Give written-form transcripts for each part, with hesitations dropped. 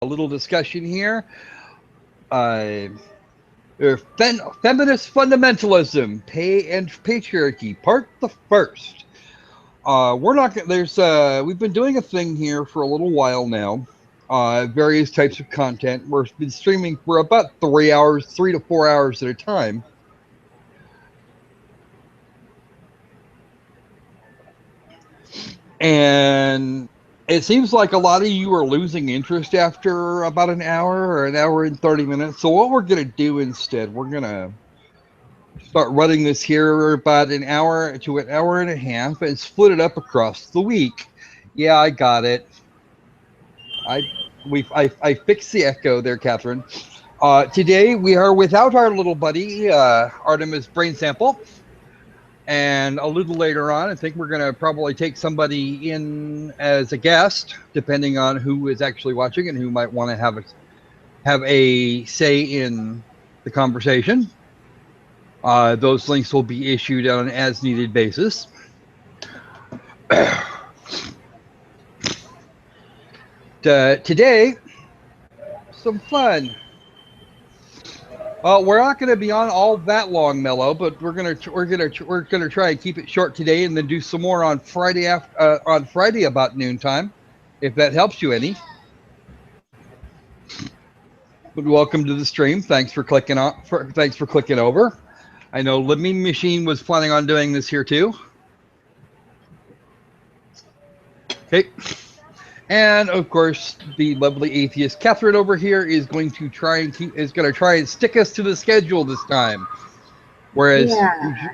a little discussion here. Uh, Feminist Fundamentalism, Pay and Patriarchy, Part the First. We're not gonna, there's we've been doing a thing here for a little while now. Various types of content. We've been streaming for about 3 hours, 3 to 4 hours at a time. And it seems like a lot of you are losing interest after about an hour or an hour and 30 minutes. So what we're going to do instead, we're going to start running this here about an hour to an hour and a half and split it up across the week. Yeah, I got it. I fixed the echo there, Catherine. Today we are without our little buddy, Artemis Brain Sample. And a little later on, I think we're going to probably take somebody in as a guest, depending on who is actually watching and who might want to have a say in the conversation. Those links will be issued on an as-needed basis. Today, some fun. Well, we're not going to be on all that long, Mello, but we're gonna try and keep it short today, and then do some more on Friday about noontime, if that helps you any. But welcome to the stream. Thanks for clicking over. I know Lemmy Machine was planning on doing this here too. Okay. And of course, the lovely atheist Catherine over here is going to try and stick us to the schedule this time. Whereas,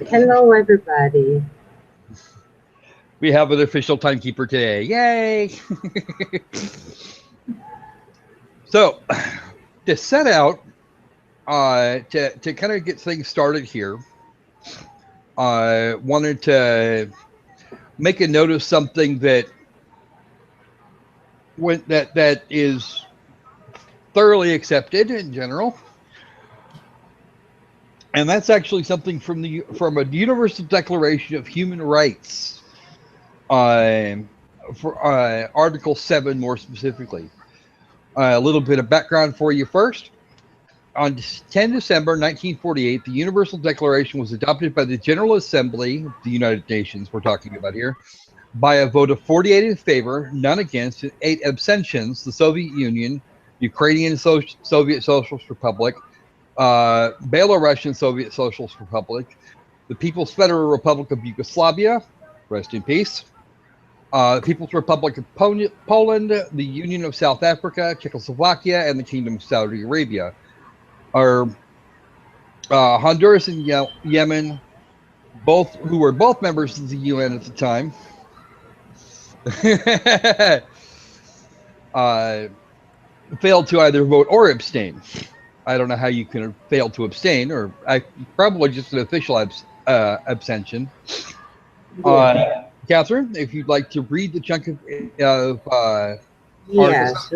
hello everybody. We have an official timekeeper today. Yay! So, to set out, to kind of get things started here, I wanted to make a note of something that is thoroughly accepted in general, and that's actually something from a Universal Declaration of Human Rights, for Article 7 more specifically. A little bit of background for you first. On 10 December 1948, the Universal Declaration was adopted by the General Assembly of the United Nations, we're talking about here, by a vote of 48 in favor, none against, and 8 abstentions. The Soviet Union, Ukrainian Soviet Socialist Republic, Belarusian Soviet Socialist Republic, the People's Federal Republic of Yugoslavia, rest in peace, the People's Republic of Poland, the Union of South Africa, Czechoslovakia, and the Kingdom of Saudi Arabia. Honduras and Yemen, who were both members of the UN at the time, failed to either vote or abstain. I don't know how you can fail to abstain, or probably just an official abstention. Catherine, if you'd like to read the chunk of yes,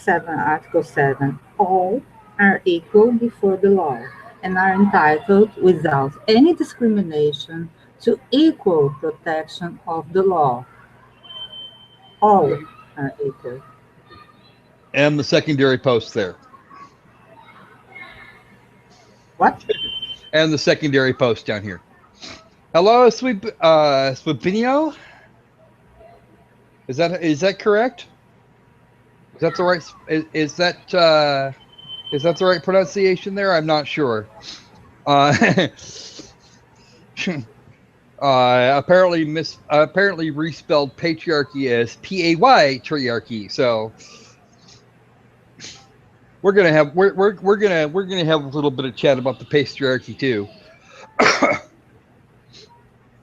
Article 7. All are equal before the law and are entitled without any discrimination to equal protection of the law. All are equal. And the secondary post there. What? And the secondary post down here. Hello, Swipinio? Is that correct? Is that the right? Is that the right pronunciation there? I'm not sure. Apparently respelled patriarchy as P-A-Y triarchy. So we're gonna have a little bit of chat about the patriarchy too.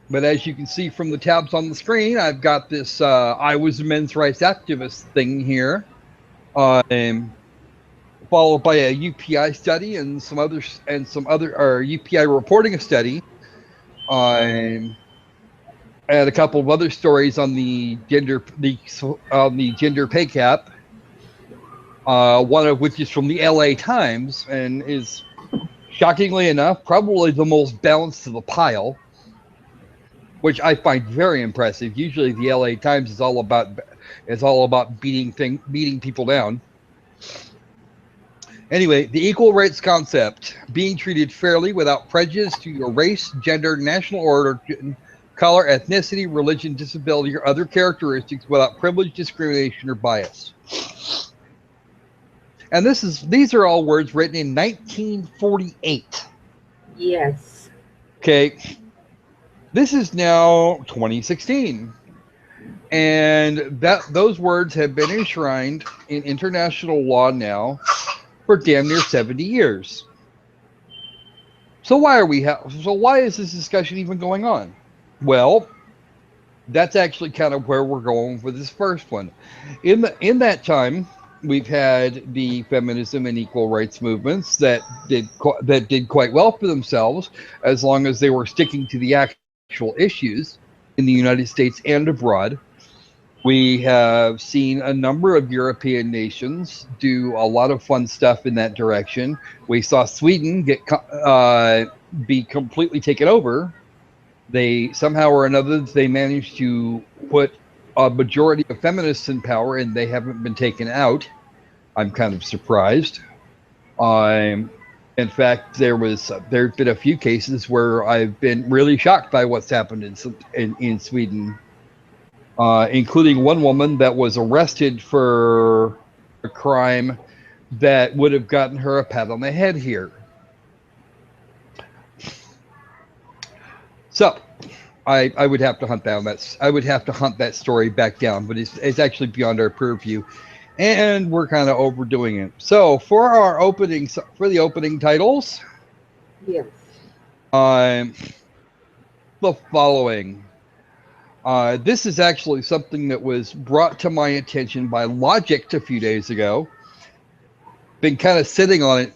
But as you can see from the tabs on the screen, I've got this I was a men's rights activist thing here, followed by a UPI study and some other UPI reporting a study, and a couple of other stories on the gender pay gap. One of which is from the LA Times and is, shockingly enough, probably the most balanced of the pile, which I find very impressive. Usually the LA Times is all about beating people down. Anyway, the equal rights concept, being treated fairly without prejudice to your race, gender, national origin, color, ethnicity, religion, disability, or other characteristics without privilege, discrimination, or bias. And these are all words written in 1948. Yes. Okay. This is now 2016. And those words have been enshrined in international law now for damn near 70 years. So why is this discussion even going on? Well, that's actually kind of where we're going with this first one. In that time, we've had the feminism and equal rights movements that did quite well for themselves, as long as they were sticking to the actual issues in the United States and abroad. We have seen a number of European nations do a lot of fun stuff in that direction. We saw Sweden be completely taken over. They somehow or another they managed to put a majority of feminists in power, and they haven't been taken out. I'm kind of surprised. In fact, there's been a few cases where I've been really shocked by what's happened in Sweden. Including one woman that was arrested for a crime that would have gotten her a pat on the head here. So, I would have to hunt down that story back down, but it's actually beyond our purview, and we're kind of overdoing it. So, for the opening titles, Yes. The following. This is actually something that was brought to my attention by Logic a few days ago. Been kind of sitting on it.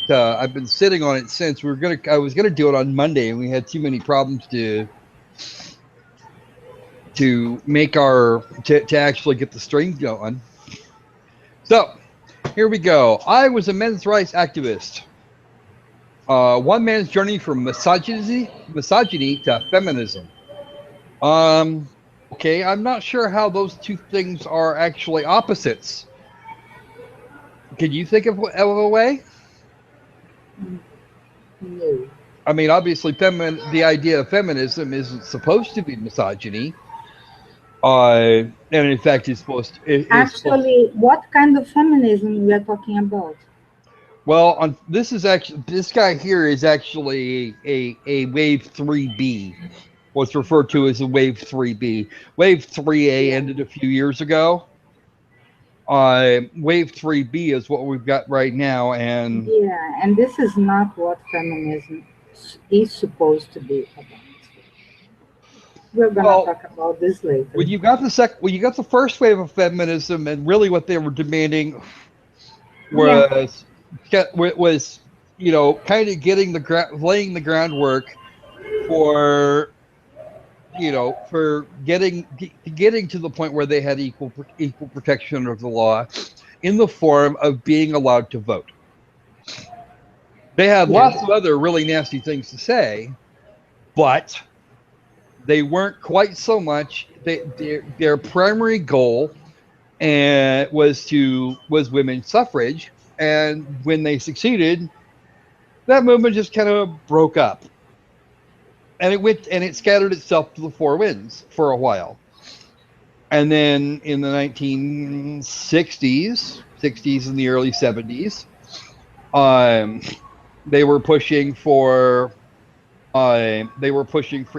I've been sitting on it since I was gonna do it on Monday, and we had too many problems to actually get the stream going. So here we go. I was a men's rights activist. One man's journey from misogyny to feminism. Okay, I'm not sure how those two things are actually opposites. Can you think of a way? No. I mean, obviously, the idea of feminism isn't supposed to be misogyny. And in fact, it's supposed to. Actually, what kind of feminism we are talking about? Well, this guy here is actually a wave 3B. What's referred to as a wave 3B. Wave 3A ended a few years ago. Wave 3B is what we've got right now, and yeah, and this is not what feminism is supposed to be about. We're gonna talk about this later. When you got the first wave of feminism, and really what they were demanding was kind of laying the groundwork for getting to the point where they had equal protection of the law in the form of being allowed to vote. They had lots of other really nasty things to say, but they weren't quite so much. Their primary goal was women's suffrage, and when they succeeded, that movement just kind of broke up. And it scattered itself to the four winds for a while. And then in the 1960s and the early 70s, they were pushing for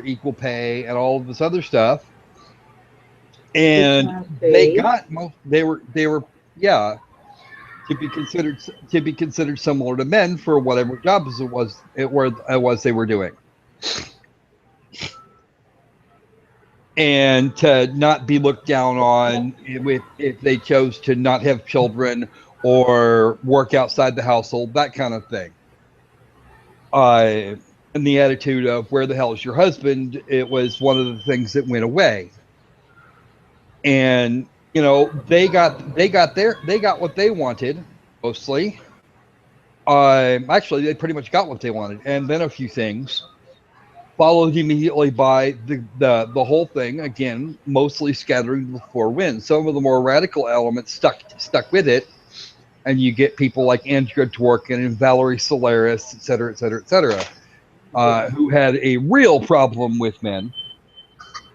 equal pay and all of this other stuff. And they were to be considered similar to men for whatever jobs it was they were doing. And to not be looked down on if they chose to not have children or work outside the household, that kind of thing. And the attitude of where the hell is your husband? It was one of the things that went away. And they got what they wanted mostly. Actually, they pretty much got what they wanted, and then a few things. Followed immediately by the whole thing, again, mostly scattering the four winds. Some of the more radical elements stuck with it, and you get people like Andrea Dworkin and Valerie Solaris, et cetera, et cetera, et cetera, who had a real problem with men.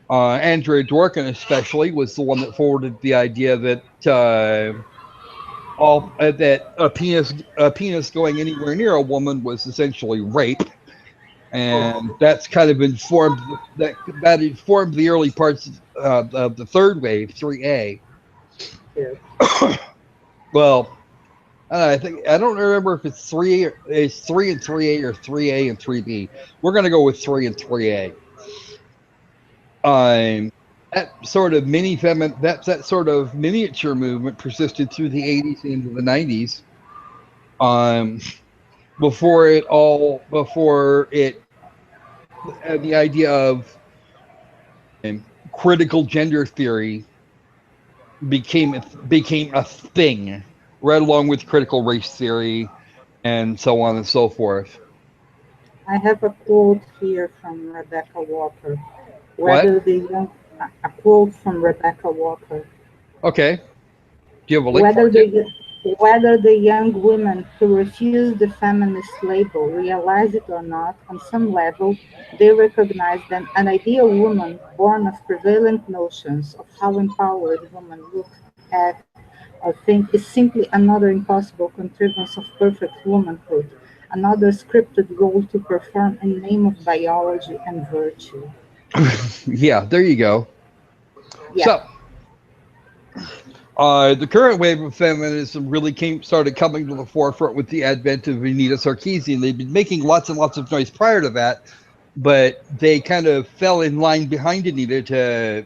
Andrea Dworkin, especially, was the one that forwarded the idea that that a penis going anywhere near a woman was essentially rape, and that's kind of informed that informed the early parts of the third wave, 3A. Yes. Well, I think I don't remember if it's 3 and 3A or 3A and 3B. We're going to go with 3 and 3A. That sort of that sort of miniature movement persisted through the 80s into the 90s. Before it the idea of critical gender theory became a thing, right along with critical race theory and so on and so forth. I have a quote here from Rebecca Walker. What? A quote from Rebecca Walker. Okay. Do you have a link for it? Whether the young women who refuse the feminist label realize it or not, on some level, they recognize that an ideal woman born of prevalent notions of how empowered women look, act, or think is simply another impossible contrivance of perfect womanhood, another scripted role to perform in name of biology and virtue. Yeah, there you go. Yeah. So, the current wave of feminism really started coming to the forefront with the advent of Anita Sarkeesian. They've been making lots and lots of noise prior to that, but they kind of fell in line behind Anita to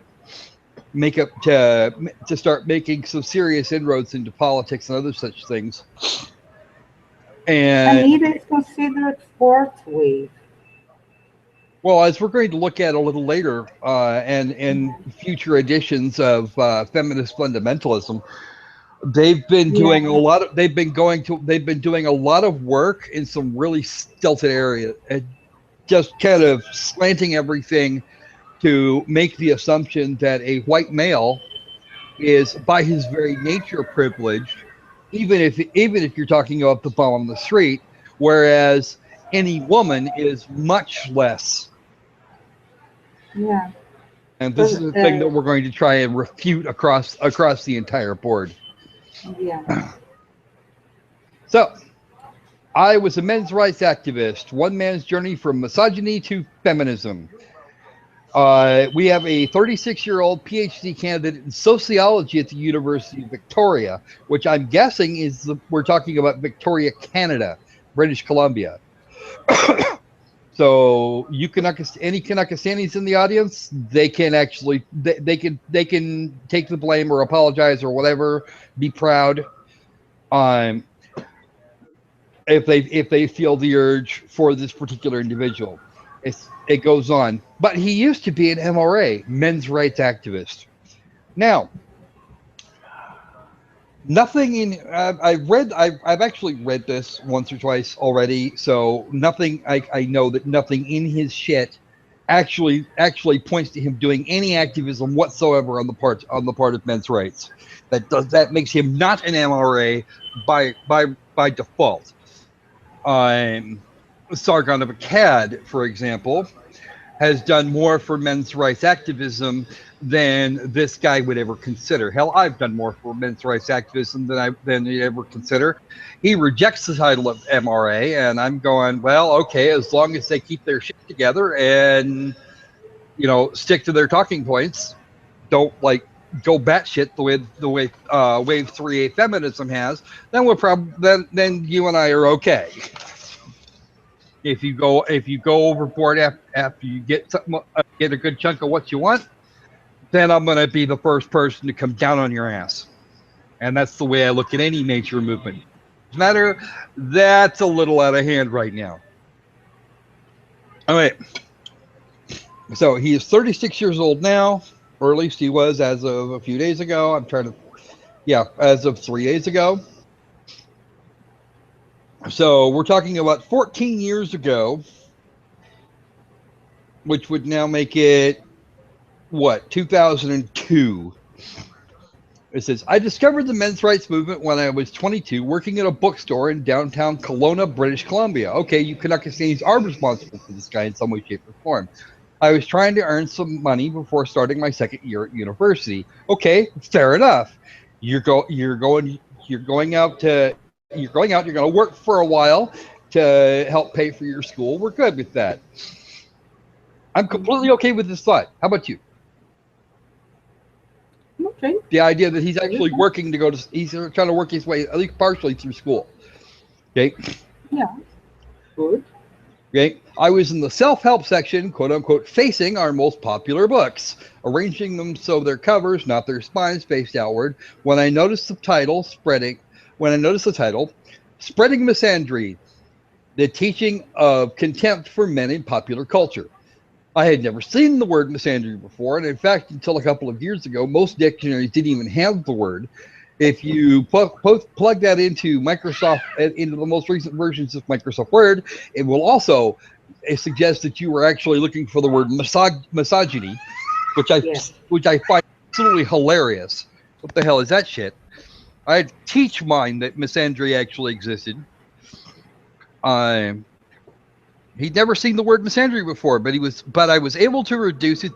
start making some serious inroads into politics and other such things. And Anita is considered fourth wave. well, as we're going to look at a little later, and in future editions of Feminist Fundamentalism, they've been doing they've been doing a lot of work in some really stilted areas, just kind of slanting everything to make the assumption that a white male is by his very nature privileged, even if you're talking about the bum on the street, whereas any woman is much less. Yeah. And this is the thing that we're going to try and refute across the entire board. Yeah. So, I was a men's rights activist. One man's journey from misogyny to feminism. We have a 36-year-old PhD candidate in sociology at the University of Victoria, which I'm guessing we're talking about Victoria, Canada, British Columbia. So any Kanakastanis in the audience, they can actually they can take the blame or apologize or whatever, be proud. If they feel the urge for this particular individual. It goes on. But he used to be an MRA, men's rights activist. Now, nothing in I've actually read this once or twice already, so nothing I know that nothing in his shit actually points to him doing any activism whatsoever on the part of men's rights. That makes him not an MRA by default. Sargon of Akkad, for example, has done more for men's rights activism than this guy would ever consider. Hell, I've done more for men's rights activism than he'd ever consider. He rejects the title of MRA, and I'm going, well, okay, as long as they keep their shit together and stick to their talking points, don't go batshit the way Wave 3A feminism has, then then you and I are okay. If you go overboard after you get a good chunk of what you want, then I'm going to be the first person to come down on your ass. And that's the way I look at any major movement. Matter, that's a little out of hand right now. All right. So he is 36 years old now, or at least he was as of a few days ago. As of 3 days ago. So we're talking about 14 years ago, which would now make it, 2002. It says, I discovered the men's rights movement when I was 22, working at a bookstore in downtown Kelowna, British Columbia. Okay, you Canuckians are responsible for this guy in some way, shape, or form. I was trying to earn some money before starting my second year at university. Okay, fair enough. You're going out. You're going to work for a while to help pay for your school. We're good with that. I'm completely okay with this thought. How about you? Okay. The idea that he's actually working to he's trying to work his way at least partially through school. Okay. Yeah. Good. Okay. I was in the self-help section, quote unquote, facing our most popular books, arranging them so their covers, not their spines, faced outward. When I noticed the title, Spreading Misandry, the teaching of contempt for men in popular culture. I had never seen the word misandry before, and in fact, until a couple of years ago, most dictionaries didn't even have the word. If you plug that into Microsoft, into the most recent versions of Microsoft Word, it will also suggest that you were actually looking for the word misogyny, which I find absolutely hilarious. What the hell is that shit? I had to teach mine that misandry actually existed. He'd never seen the word misandry before, but I was able to deduce its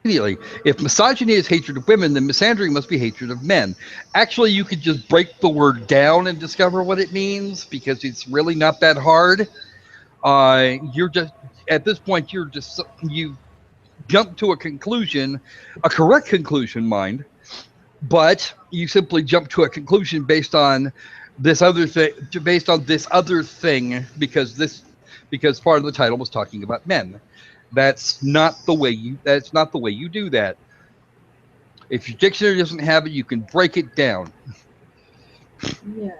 immediately. If misogyny is hatred of women, then misandry must be hatred of men. Actually, you could just break the word down and discover what it means, because it's really not that hard. You're just at this point, you jump to a conclusion, a correct conclusion, mind, but you simply jump to a conclusion based on this other thing, because part of the title was talking about men. That's not the way you do that. If your dictionary doesn't have it, you can break it down. Yeah,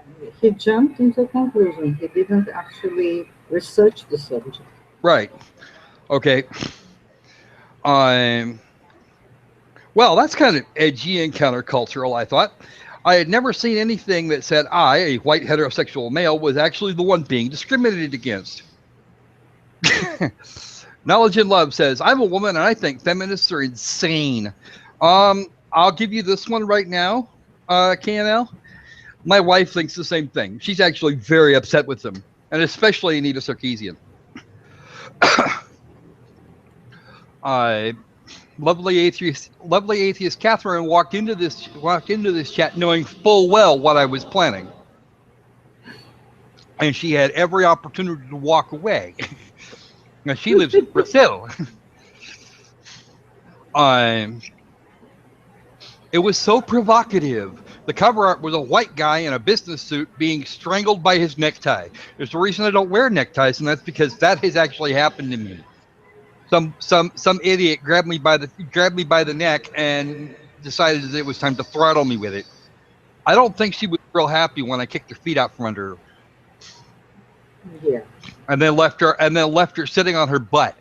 he jumped into a conclusion. He didn't actually research the subject. Right. Okay. Well, that's kind of edgy and countercultural, I thought. I had never seen anything that said I, a white heterosexual male, was actually the one being discriminated against. Knowledge and Love says, I'm a woman and I think feminists are insane. I'll give you this one right now, KNL. My wife thinks the same thing. She's actually very upset with them, and especially Anita Sarkeesian. Lovely atheist Catherine walked into this chat knowing full well what I was planning, and she had every opportunity to walk away. Now she lives in Brazil. It was so provocative. The cover art was a white guy in a business suit being strangled by his necktie. There's a reason I don't wear neckties, and that's because that has actually happened to me. Some idiot grabbed me by the neck and decided that it was time to throttle me with it. I don't think she was real happy when I kicked her feet out from under her. Yeah. And then left her sitting on her butt.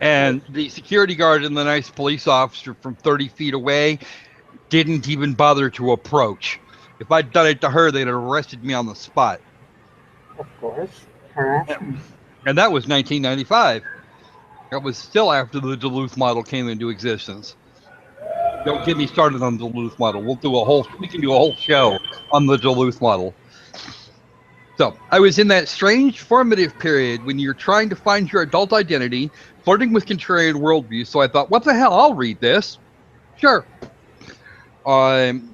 And the security guard and the nice police officer from 30 feet away didn't even bother to approach. If I'd done it to her, they'd have arrested me on the spot. Of course. Harassment. And that was 1995. That was still after the Duluth model came into existence. Don't get me started on the Duluth model. We can do a whole show on the Duluth model. So I was in that strange formative period when you're trying to find your adult identity, flirting with contrarian worldviews. So I thought, what the hell? I'll read this. Sure. Always.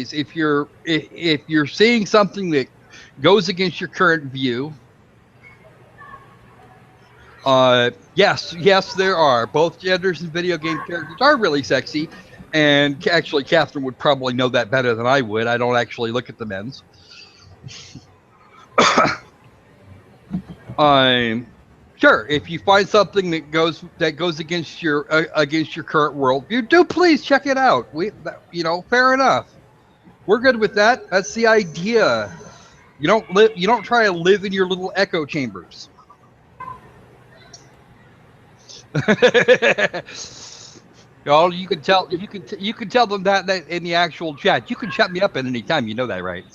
If you're seeing something that goes against your current view, yes, there are. Both genders in video game characters are really sexy, and actually, Catherine would probably know that better than I would. I don't actually look at the men's. Sure, if you find something that goes against your current worldview, do please check it out. Fair enough. We're good with that. That's the idea. You don't try to live in your little echo chambers. You can tell them that in the actual chat. You can shut me up at any time. You know that, right?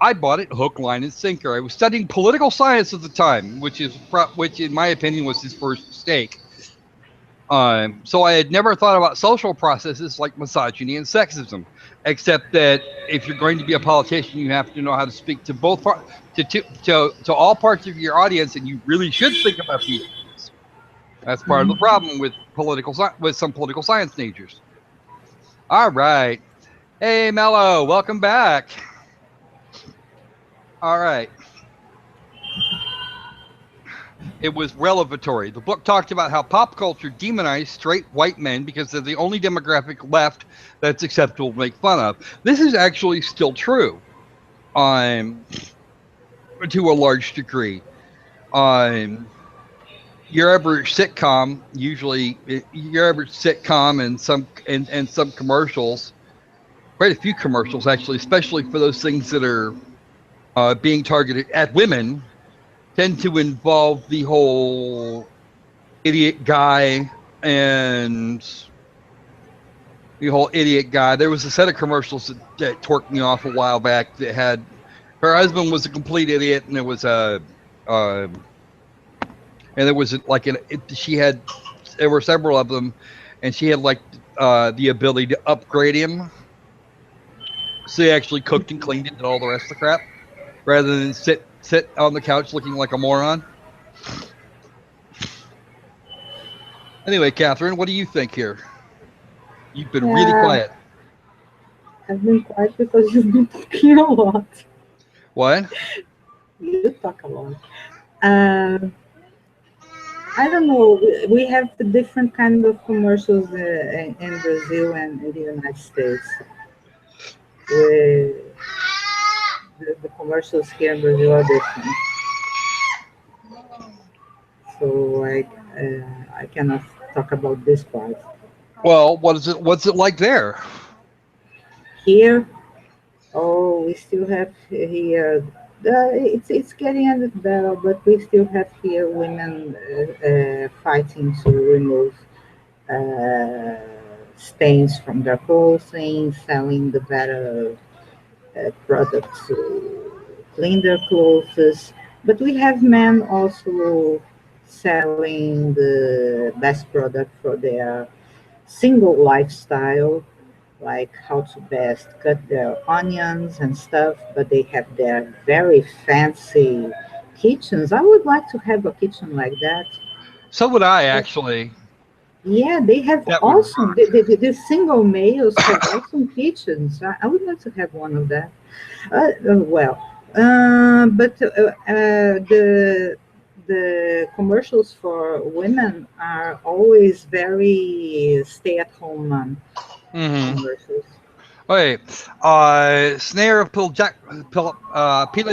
I bought it hook, line, and sinker. I was studying political science at the time, which in my opinion was his first mistake. So I had never thought about social processes like misogyny and sexism, except that if you're going to be a politician, you have to know how to speak to both to all parts of your audience, and you really should think about these things. That's part of the problem with some political science majors. All right, hey Mello, welcome back. All right. It was revelatory. The book talked about how pop culture demonized straight white men because they're the only demographic left that's acceptable to make fun of. This is actually still true, to a large degree. Your average sitcom, and some commercials, quite a few commercials actually, especially for those things that are being targeted at women, tend to involve the whole idiot guy and There was a set of commercials that torqued me off a while back that had her husband was a complete idiot, and there was there were several of them, and she had the ability to upgrade him. So he actually cooked and cleaned it and all the rest of the crap, rather than sit on the couch looking like a moron. Anyway, Catherine, what do you think here? You've been really quiet. I've been quiet because you've been talking a lot. What? You talk a lot. I don't know. We have the different kind of commercials in Brazil and in the United States. The commercials here in Brazil are different. So I cannot talk about this part. Well, what's it like there? Here, we still have here. It's getting a bit better, but we still have here women fighting to remove stains from their clothing, selling the better products to clean their clothes. But we have men also selling the best product for their single lifestyle, like how to best cut their onions and stuff, but they have their very fancy kitchens. I would like to have a kitchen like that. So would I, actually. Yeah, they have awesome. The single males have awesome kitchens. I would like to have one of that. But the commercials for women are always very stay-at-home mom commercials. Okay, Snare of Pila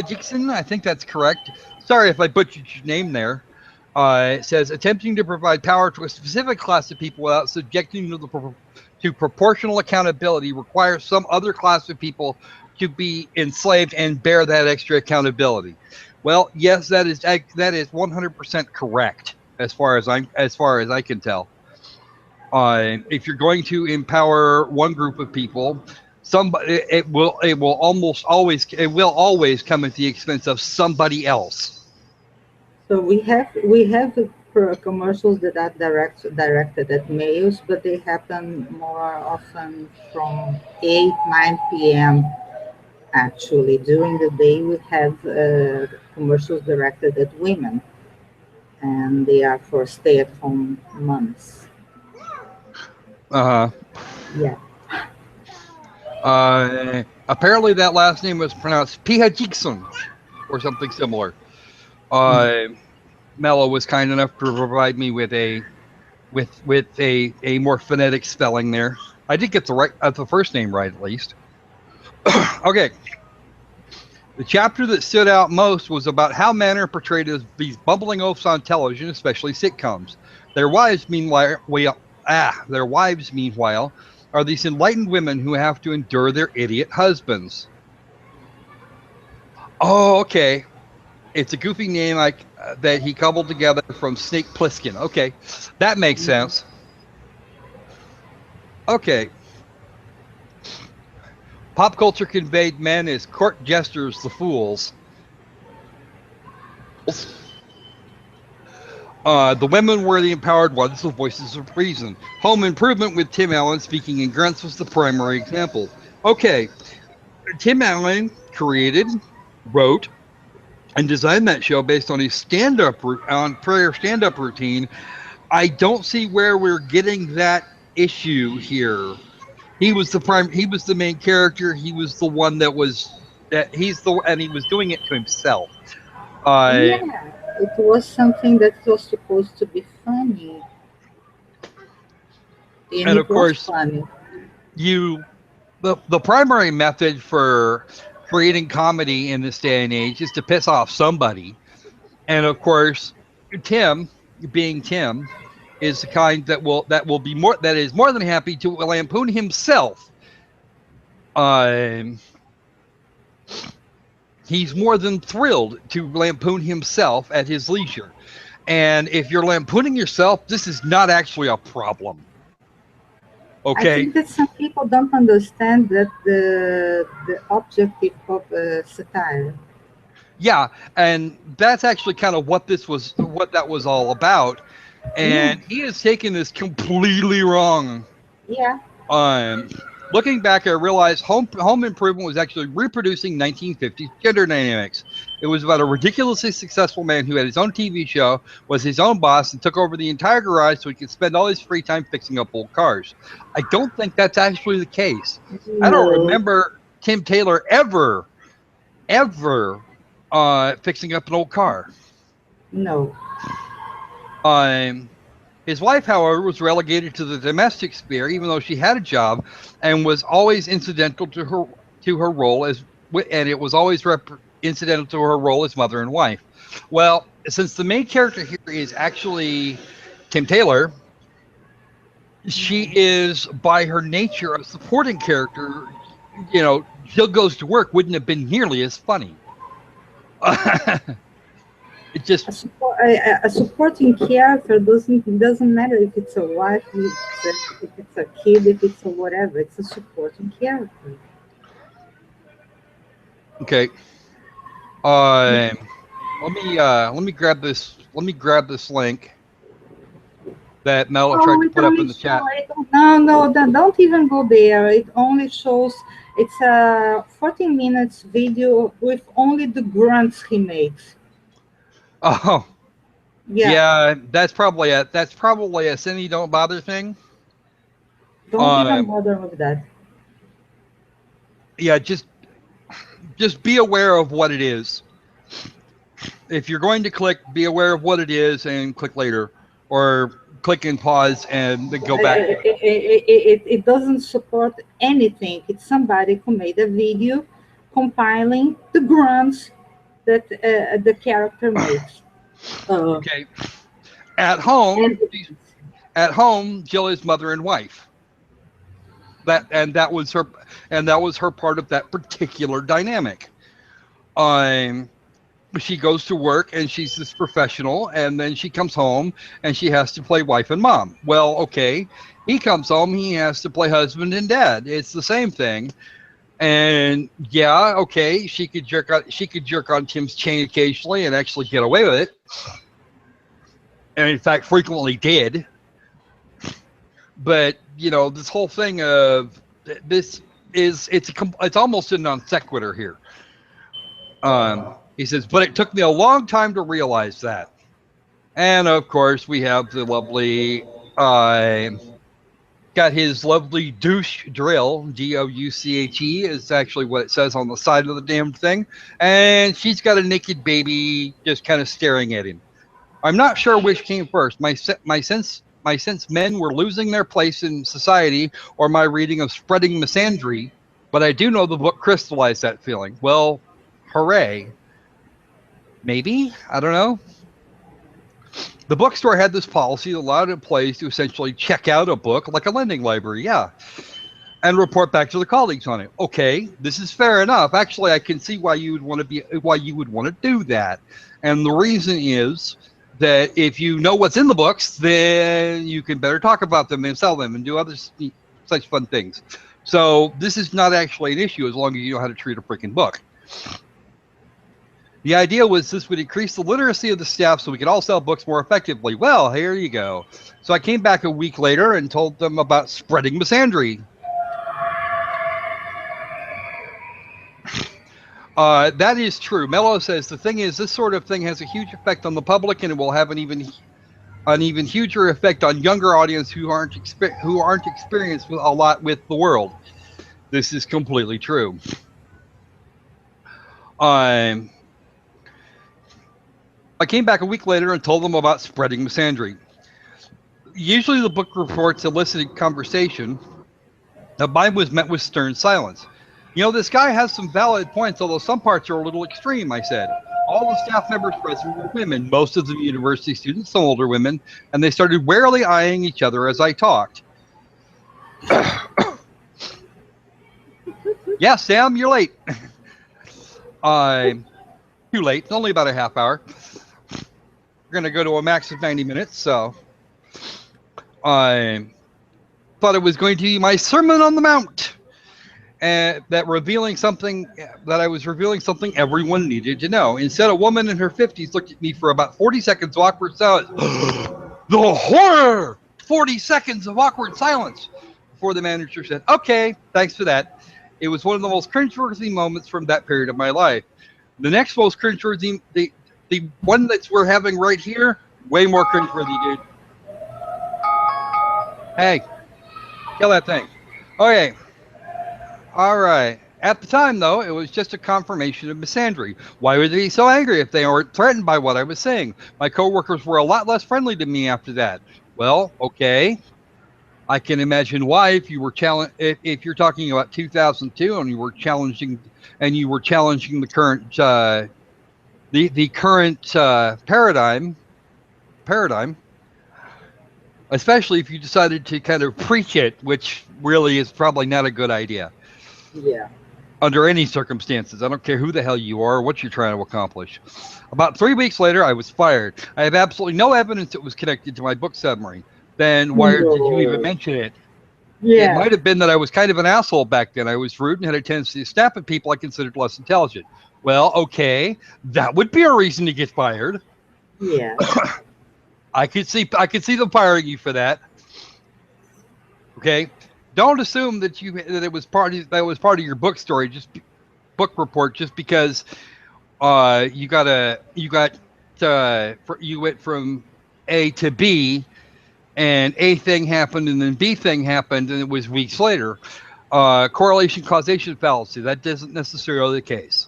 Jackson, I think that's correct. Sorry if I butchered your name there. It says, attempting to provide power to a specific class of people without subjecting them to proportional accountability requires some other class of people to be enslaved and bear that extra accountability. Well, yes, that is 100% correct as far as I can tell. If you're going to empower one group of people, it will always come at the expense of somebody else. So we have commercials that are directed at males, but they happen more often from 8-9 p.m. Actually, during the day we have commercials directed at women, and they are for stay-at-home moms. Yeah. Apparently that last name was pronounced Pihajikson or something similar. Mello was kind enough to provide me with a more phonetic spelling there. I did get the first name right, at least. Okay. The chapter that stood out most was about how men are portrayed as these bumbling oafs on television, especially sitcoms. Their wives, meanwhile, are these enlightened women who have to endure their idiot husbands. Oh, okay. It's a goofy name that he cobbled together from Snake Plissken. Okay, that makes sense. Okay. Pop culture conveyed men as court jesters, the fools. The women were the empowered ones, the voices of reason. Home Improvement with Tim Allen speaking in grunts was the primary example. Okay, Tim Allen created, wrote, and designed that show based on his prayer stand-up routine. I don't see where we're getting that issue here. He was the main character. He was the one and he was doing it to himself. Yeah, it was something that was supposed to be funny, and And it of was course, funny. the primary method for creating comedy in this day and age is to piss off somebody. And of course, Tim, being Tim, is the kind that is more than happy to lampoon himself. He's more than thrilled to lampoon himself at his leisure. And if you're lampooning yourself, this is not actually a problem. I Okay. think that some people don't understand that the objective of satire. Yeah, and that's actually kind of what that was all about. And he has taken this completely wrong. Yeah. Looking back, I realized Home Improvement was actually reproducing 1950s gender dynamics. It was about a ridiculously successful man who had his own TV show, was his own boss, and took over the entire garage so he could spend all his free time fixing up old cars. I don't think that's actually the case. No. I don't remember Tim Taylor ever fixing up an old car. No. His wife, however, was relegated to the domestic sphere, even though she had a job, and was always incidental to her role incidental to her role as mother and wife. Well, since the main character here is actually Tim Taylor, she is by her nature a supporting character. You know, Jill Goes to Work wouldn't have been nearly as funny. It just a supporting character doesn't matter if it's a wife, if it's a kid, if it's a whatever. It's a supporting character. Okay. Let me grab this. Let me grab this link that Mel tried to put up in the chat. No, don't even go there. It only shows. It's a 14 minutes video with only the grunts he makes. Oh, yeah. That's probably a Cindy Don't Bother thing. Don't even bother with that. Yeah, just be aware of what it is. If you're going to click, be aware of what it is and click later, or click and pause and then go back. It doesn't support anything. It's somebody who made a video compiling the grunts that the character makes. Okay. At home, Jill is mother and wife. That was her part of that particular dynamic. She goes to work and she's this professional, and then she comes home and she has to play wife and mom. Well, okay, he comes home, he has to play husband and dad. It's the same thing. And yeah, okay, she could jerk on Tim's chain occasionally and actually get away with it. And in fact, frequently did. But you know, this whole thing of this it's almost a non sequitur here. He says, but it took me a long time to realize that. And of course, we have the lovely, got his lovely douche drill, D-O-U-C-H-E is actually what it says on the side of the damn thing. And she's got a naked baby just kind of staring at him. I'm not sure which came first. My sense men were losing their place in society, or my reading of spreading misandry, but I do know the book crystallized that feeling. Well, hooray. Maybe? I don't know. The bookstore had this policy that allowed employees to essentially check out a book like a lending library, yeah, and report back to the colleagues on it. Okay, this is fair enough. Actually, I can see why you would want to do that. And the reason is that if you know what's in the books, then you can better talk about them and sell them and do other such fun things. So this is not actually an issue as long as you know how to treat a freaking book. The idea was this would increase the literacy of the staff so we could all sell books more effectively. Well, here you go. So I came back a week later and told them about spreading misandry. That is true. Mello says the thing is, this sort of thing has a huge effect on the public, and it will have an even huger effect on younger audience who aren't experienced with a lot with the world. This is completely true. I came back a week later and told them about spreading misandry. Usually, the book reports elicited conversation. Now, mine was met with stern silence. You know, this guy has some valid points, although some parts are a little extreme, I said. All the staff members present were women, most of them university students, some older women, and they started warily eyeing each other as I talked. Yeah, Sam, you're late. Too late. It's only about a half hour. We're going to go to a max of 90 minutes, so I thought it was going to be my Sermon on the Mount. That I was revealing something everyone needed to know. Instead, a woman in her 50s looked at me for about 40 seconds of awkward silence. The horror! 40 seconds of awkward silence before the manager said, "Okay, thanks for that." It was one of the most cringeworthy moments from that period of my life. The next most cringeworthy, the one that we're having right here, way more cringeworthy, dude. Hey, kill that thing. Okay. All right. At the time, though, it was just a confirmation of misandry. Why would they be so angry if they weren't threatened by what I was saying? My coworkers were a lot less friendly to me after that. Well, okay. I can imagine why if you were if you're talking about 2002 and you were challenging the current the current paradigm, especially if you decided to kind of preach it, which really is probably not a good idea. Yeah. Under any circumstances. I don't care who the hell you are or what you're trying to accomplish. About 3 weeks later, I was fired. I have absolutely no evidence it was connected to my book summary. Then why did you even mention it? Yeah. It might have been that I was kind of an asshole back then. I was rude and had a tendency to snap at people I considered less intelligent. Well, okay, that would be a reason to get fired. Yeah. I could see them firing you for that. Okay. Don't assume that it was part of your book story, book report, just because you went from A to B, and A thing happened and then B thing happened, and it was weeks later. Correlation causation fallacy, that isn't necessarily the case.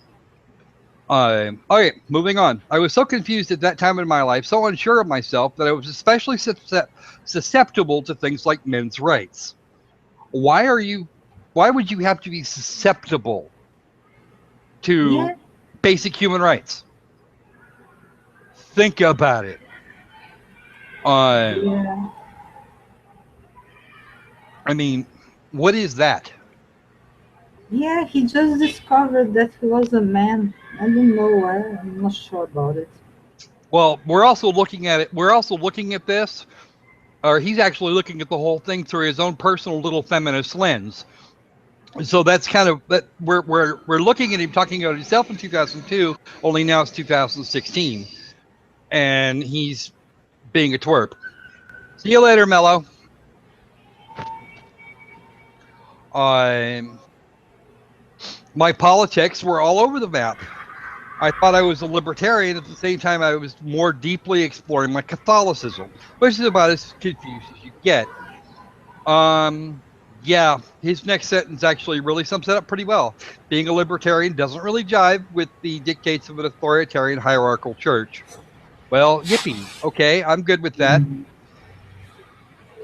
Okay, moving on. I was so confused at that time in my life, so unsure of myself, that I was especially susceptible to things like men's rights. Why would you have to be susceptible to basic human rights? Think about it. I mean, what is that? Yeah, he just discovered that he was a man. I don't know why. I'm not sure about it. Well, we're also looking at it. We're also looking at this, or he's actually looking at the whole thing through his own personal little feminist lens. So that's kind of that we're looking at him talking about himself in 2002. Only now it's 2016, and he's being a twerp. See you later, Mello. My politics were all over the map. I thought I was a libertarian. At the same time, I was more deeply exploring my Catholicism, which is about as confused as you get. Yeah, his next sentence actually really sums it up pretty well. Being a libertarian doesn't really jive with the dictates of an authoritarian hierarchical church. Well, yippee. Okay, I'm good with that.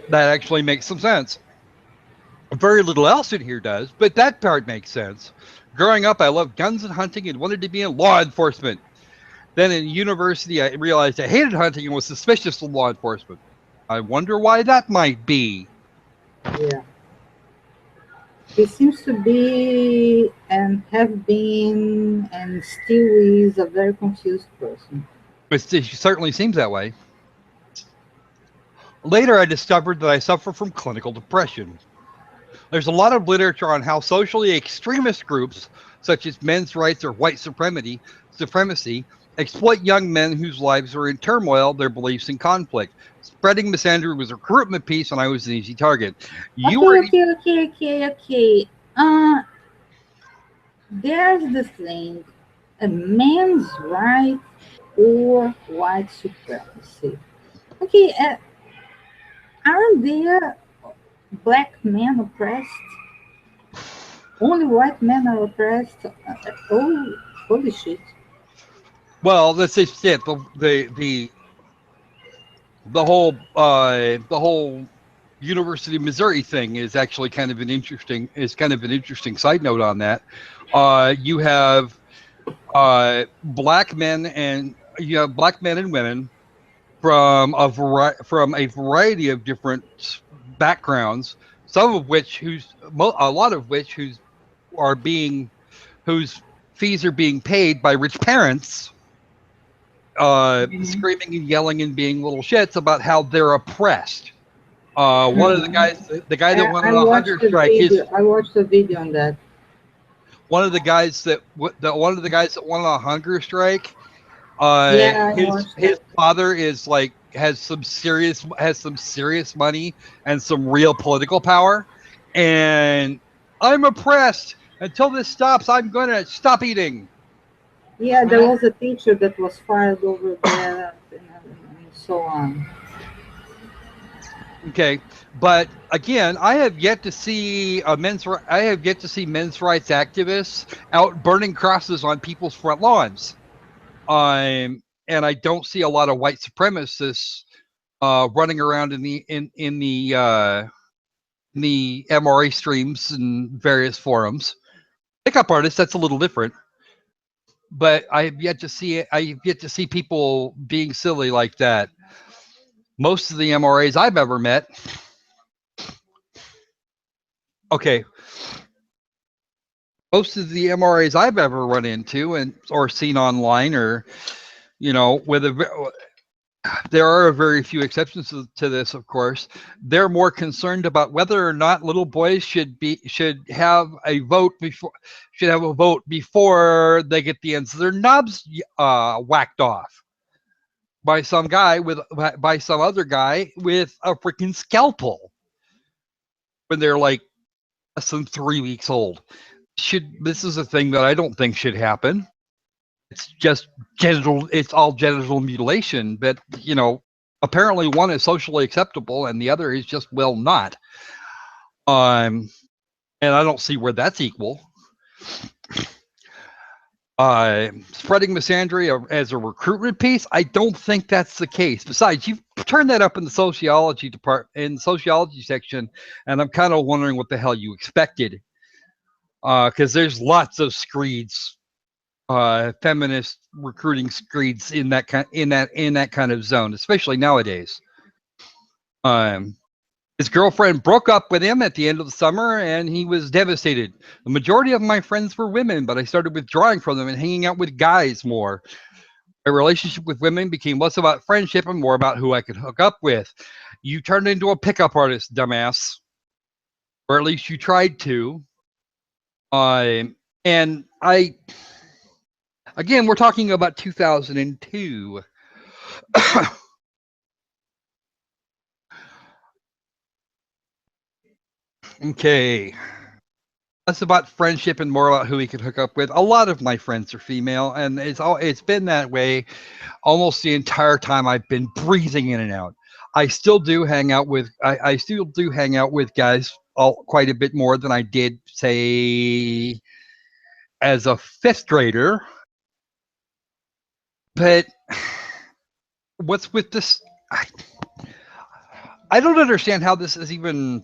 That actually makes some sense. Very little else in here does, but that part makes sense. Growing up, I loved guns and hunting and wanted to be in law enforcement. Then in university, I realized I hated hunting and was suspicious of law enforcement. I wonder why that might be. Yeah. He seems to be and have been and still is a very confused person. It certainly seems that way. Later, I discovered that I suffer from clinical depression. There's a lot of literature on how socially extremist groups, such as men's rights or white supremacy exploit young men whose lives are in turmoil, their beliefs in conflict. Spreading misandry was a recruitment piece, and I was an easy target. You Okay, were okay. There's the thing, a man's right or white supremacy. Okay, aren't there black men oppressed? Only white men are oppressed? Oh, holy shit. well. Let's just it. The whole University of Missouri thing is actually kind of an interesting side note on that. You have black men and women from a variety of different backgrounds, some of which a lot of which are being whose fees are being paid by rich parents, Mhm. screaming and yelling and being little shits about how they're oppressed. One of Mhm. the guy that went I on a watched hunger the strike, video. I watched the video on that. one of the guys that went on a hunger strike. Yeah, I His watched that. father is like has some serious money and some real political power, and I'm oppressed. Until this stops, I'm gonna stop eating. Yeah, And there was a teacher that was fired over there and so on. okay, but again, I have yet to see men's rights activists out burning crosses on people's front lawns. And I don't see a lot of white supremacists running around in the MRA streams and various forums. Pickup artists, that's a little different, but I have yet to see people being silly like that. Most of the MRAs I've ever met, okay, most of the MRAs I've ever run into and or seen online, or with a there are very few exceptions to this, of course. They're more concerned about whether or not little boys should have a vote before they get the ends of their knobs whacked off by some other guy with a freaking scalpel when they're like less than 3 weeks old. This is a thing that I don't think should happen. It's just it's all genital mutilation, but apparently one is socially acceptable and the other is just not. And I don't see where that's equal. Spreading misandry as a recruitment piece, I don't think that's the case. Besides, you've turned that up in the sociology section, and I'm kind of wondering what the hell you expected, because there's lots of screeds, feminist recruiting screeds in that kind of zone, especially nowadays. Um, his girlfriend broke up with him at the end of the summer, and he was devastated. The majority of my friends were women, but I started withdrawing from them and hanging out with guys more. My relationship with women became less about friendship and more about who I could hook up with. You turned into a pickup artist, dumbass, or at least you tried to. And I, again, we're talking about 2002. Okay. Less about friendship and more about who he could hook up with. A lot of my friends are female, and it's been that way almost the entire time I've been breathing in and out. I still do hang out with guys quite a bit more than I did, say, as a fifth grader. But what's with this? I don't understand how this is even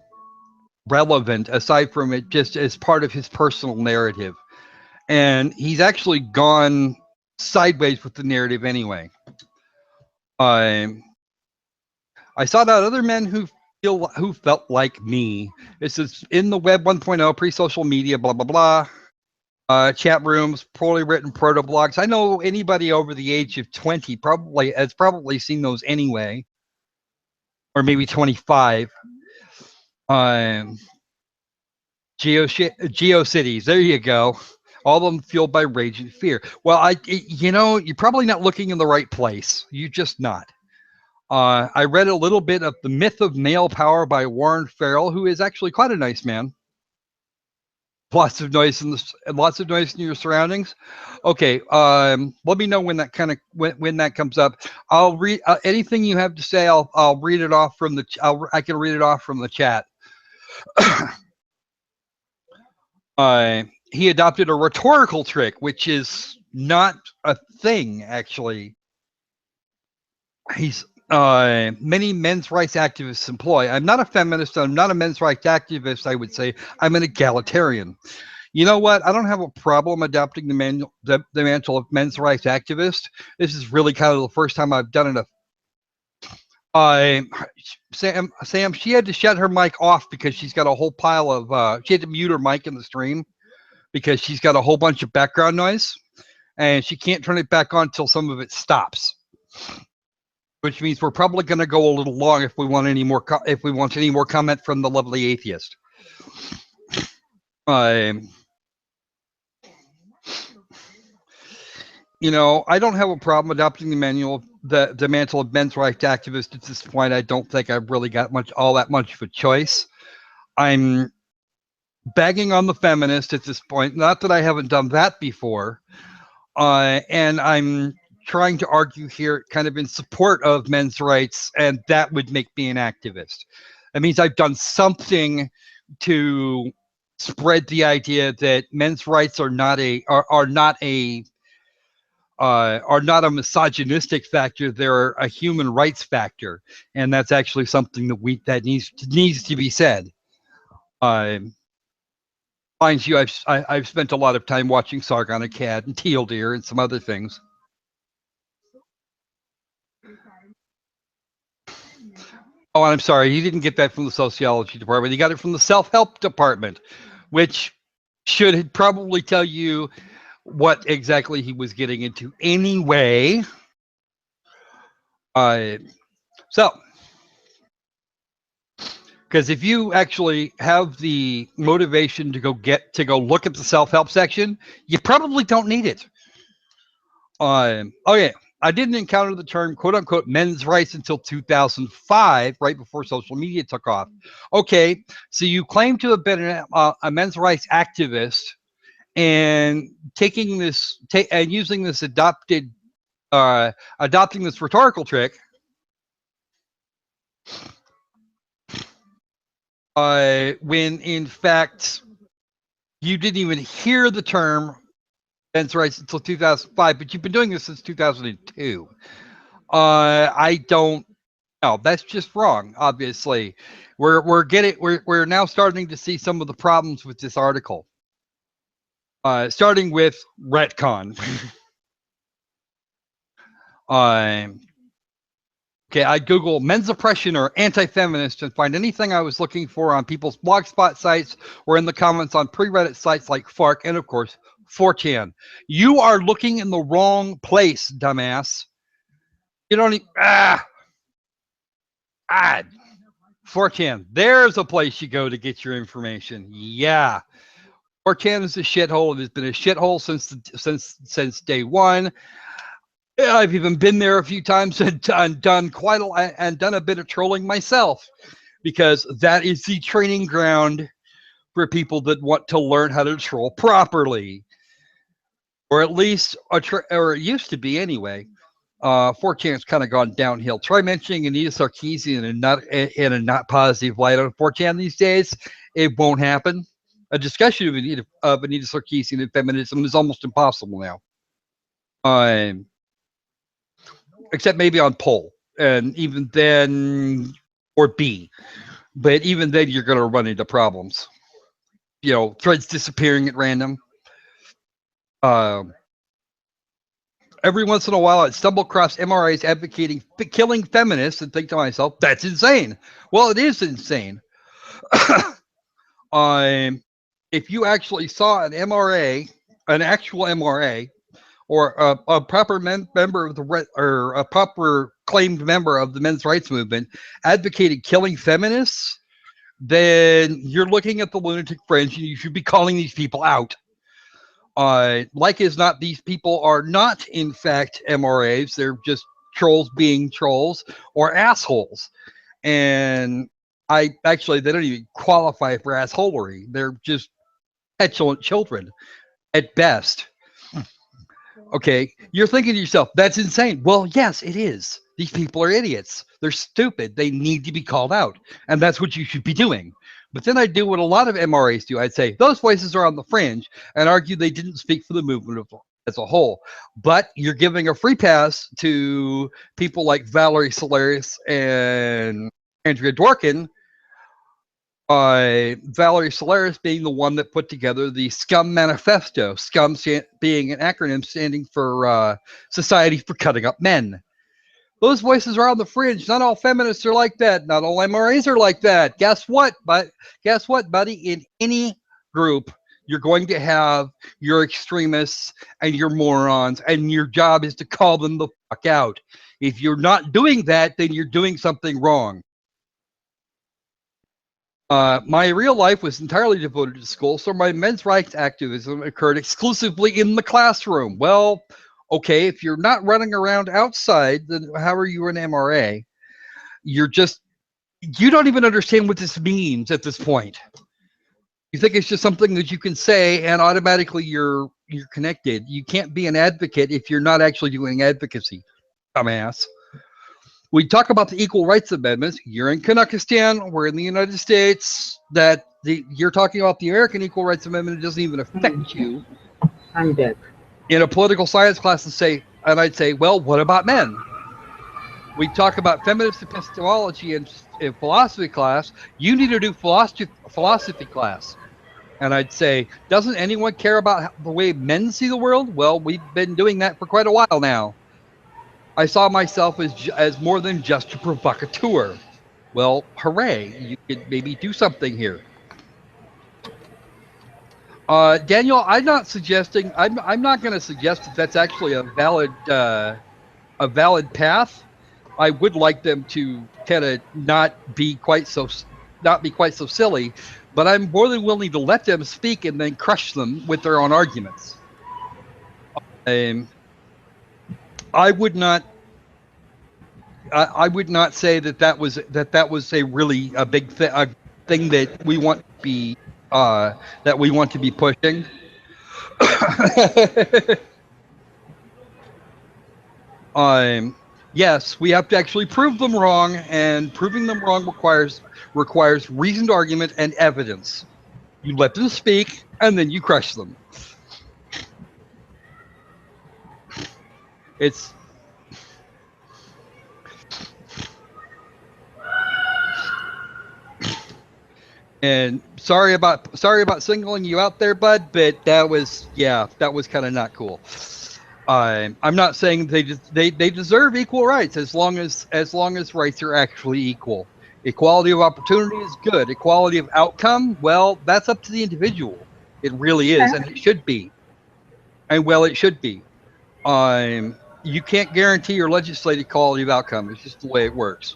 relevant aside from it just as part of his personal narrative. And he's actually gone sideways with the narrative anyway. Um, I sought out other men who felt like me. This is in the web 1.0, pre-social media, blah blah blah. Chat rooms, poorly written proto blogs. I know anybody over the age of 20 has probably seen those anyway, or maybe 25. Um, GeoCities. There you go. All of them fueled by rage and fear. Well, you're probably not looking in the right place. You're just not. I read a little bit of The Myth of Male Power by Warren Farrell, who is actually quite a nice man. Lots of noise in your surroundings. Okay, let me know when that when that comes up. I'll read anything you have to say. I'll read it off from the. I can read it off from the chat. He adopted a rhetorical trick, which is not a thing actually. He's many men's rights activists employ. I'm not a feminist. I'm not a men's rights activist. I would say I'm an egalitarian. You know what? I don't have a problem adopting the mantle of men's rights activist. This is really kind of the first time I've done it. Sam, she had to shut her mic off because she's got a whole pile of. She had to mute her mic in the stream because she's got a whole bunch of background noise, and she can't turn it back on until some of it stops. Which means we're probably going to go a little long if we want any more. If we want any more comment from the lovely atheist. You know, I don't have a problem adopting the mantle of men's rights activist at this point. I don't think I've really got all that much of a choice. I'm bagging on the feminist at this point. Not that I haven't done that before. And I'm trying to argue here kind of in support of men's rights, and that would make me an activist. That means I've done something to spread the idea that men's rights are not a misogynistic factor. They're a human rights factor, and that's actually something that needs to be said. Mind you, I've spent a lot of time watching Sargon Akkad and Teal Deer and some other things. Oh, I'm sorry. He didn't get that from the sociology department. He got it from the self-help department, which should probably tell you what exactly he was getting into anyway. So, because if you actually have the motivation to go look at the self-help section, you probably don't need it. Okay. I didn't encounter the term quote unquote men's rights until 2005, right before social media took off. Okay, so you claim to have been a men's rights activist and using this adopting this rhetorical trick when in fact you didn't even hear the term men's rights until 2005, but you've been doing this since 2002. I don't know. That's just wrong. Obviously, we're now starting to see some of the problems with this article. Starting with retcon. Okay, I Google men's oppression or anti-feminist and find anything I was looking for on people's blogspot sites or in the comments on pre-Reddit sites like FARC and, of course, 4chan. You are looking in the wrong place, dumbass. You don't need 4chan. There's a place you go to get your information. Yeah. 4chan is a shithole. It has been a shithole since day one. I've even been there a few times and done a bit of trolling myself, because that is the training ground for people that want to learn how to troll properly, or at least or it used to be anyway. 4chan's kind of gone downhill. Try mentioning Anita Sarkeesian in a not positive light on 4chan these days. It won't happen. A discussion of Anita Sarkeesian and feminism is almost impossible now. Except maybe on poll, and even then, or B. But even then, you're going to run into problems. You know, threads disappearing at random. Every once in a while, I'd stumble across MRAs advocating killing feminists and think to myself, that's insane. Well, it is insane. If you actually saw an actual MRA, or a proper member of or a proper claimed member of the men's rights movement advocating killing feminists, then you're looking at the lunatic fringe, and you should be calling these people out. Like as not, these people are not, in fact, MRAs. They're just trolls being trolls or assholes. And they don't even qualify for assholery. They're just petulant children at best. Okay, you're thinking to yourself, that's insane. Well, yes, it is. These people are idiots. They're stupid. They need to be called out. And that's what you should be doing. But then I do what a lot of MRAs do. I'd say those voices are on the fringe and argue they didn't speak for the movement as a whole. But you're giving a free pass to people like Valerie Solaris and Andrea Dworkin. Valerie Solaris being the one that put together the SCUM Manifesto, SCUM being an acronym standing for Society for Cutting Up Men. Those voices are on the fringe. Not all feminists are like that. Not all MRAs are like that. Guess what, buddy? In any group, you're going to have your extremists and your morons, and your job is to call them the fuck out. If you're not doing that, then you're doing something wrong. My real life was entirely devoted to school, so my men's rights activism occurred exclusively in the classroom. Well, okay, if you're not running around outside, then how are you an MRA? You don't even understand what this means at this point. You think it's just something that you can say and automatically you're connected. You can't be an advocate if you're not actually doing advocacy, dumbass. We talk about the Equal Rights Amendments. You're in Kazakhstan. We're in the United States. You're talking about the American Equal Rights Amendment. It doesn't even affect you. I'm dead. In a political science class, I'd say, well, what about men? We talk about feminist epistemology in philosophy class. You need to do philosophy class. And I'd say, doesn't anyone care about the way men see the world? Well, we've been doing that for quite a while now. I saw myself as more than just a provocateur. Well, hooray, you could maybe do something here. Daniel, I'm not going to suggest that that's actually a valid path. I would like them to kind of not be quite so silly, but I'm more than willing to let them speak and then crush them with their own arguments. I would not say that was a really a big thing that we want to be pushing. Yes, we have to actually prove them wrong, and proving them wrong requires reasoned argument and evidence. You let them speak, and then you crush them. And sorry about singling you out there, bud, but that was kind of not cool. I'm not saying they deserve equal rights as long as rights are actually equal. Equality of opportunity is good. Equality of outcome, well, that's up to the individual. It really is, and it should be. And well, it should be. You can't guarantee or legislate equality of outcome. It's just the way it works.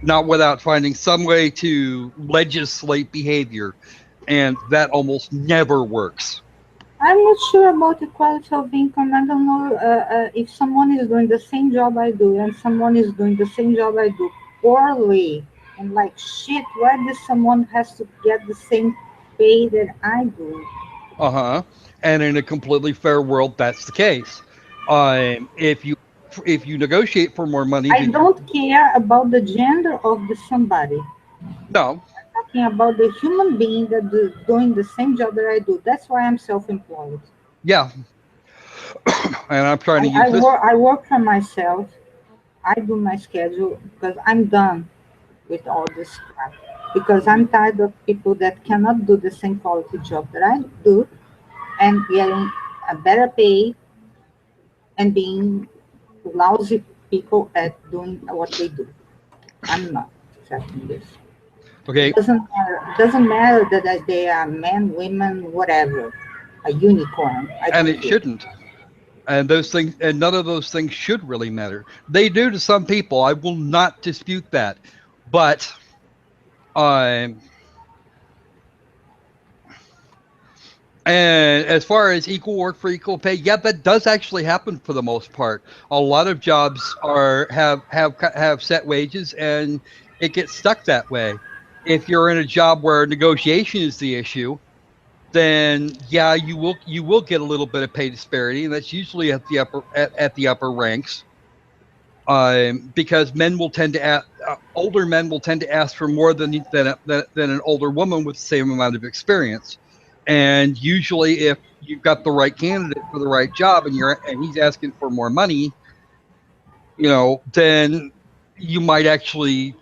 Not without finding some way to legislate behavior, and that almost never works. I'm not sure about equality of income. I don't know if someone is doing the same job I do and someone is doing the same job I do poorly and like shit, why does someone has to get the same pay that I do? And in a completely fair world, that's the case. If you negotiate for more money, I don't care about the gender of somebody. No. I'm talking about the human being that is doing the same job that I do. That's why I'm self-employed. Yeah. And I'm trying to use I work for myself. I do my schedule because I'm done with all this crap. Because I'm tired of people that cannot do the same quality job that I do and getting a better pay and being lousy people at doing what they do. I'm not accepting this. Okay. It doesn't matter that they are men, women, whatever, a unicorn. And it shouldn't. And those things, and none of those things should really matter. They do to some people. I will not dispute that. But And as far as equal work for equal pay, yeah, that does actually happen for the most part. A lot of jobs have set wages, and it gets stuck that way. If you're in a job where negotiation is the issue, then yeah, you will get a little bit of pay disparity, and that's usually at the upper ranks. Because men will tend to older men will tend to ask for more than an older woman with the same amount of experience. And usually, if you've got the right candidate for the right job, and he's asking for more money, then you might actually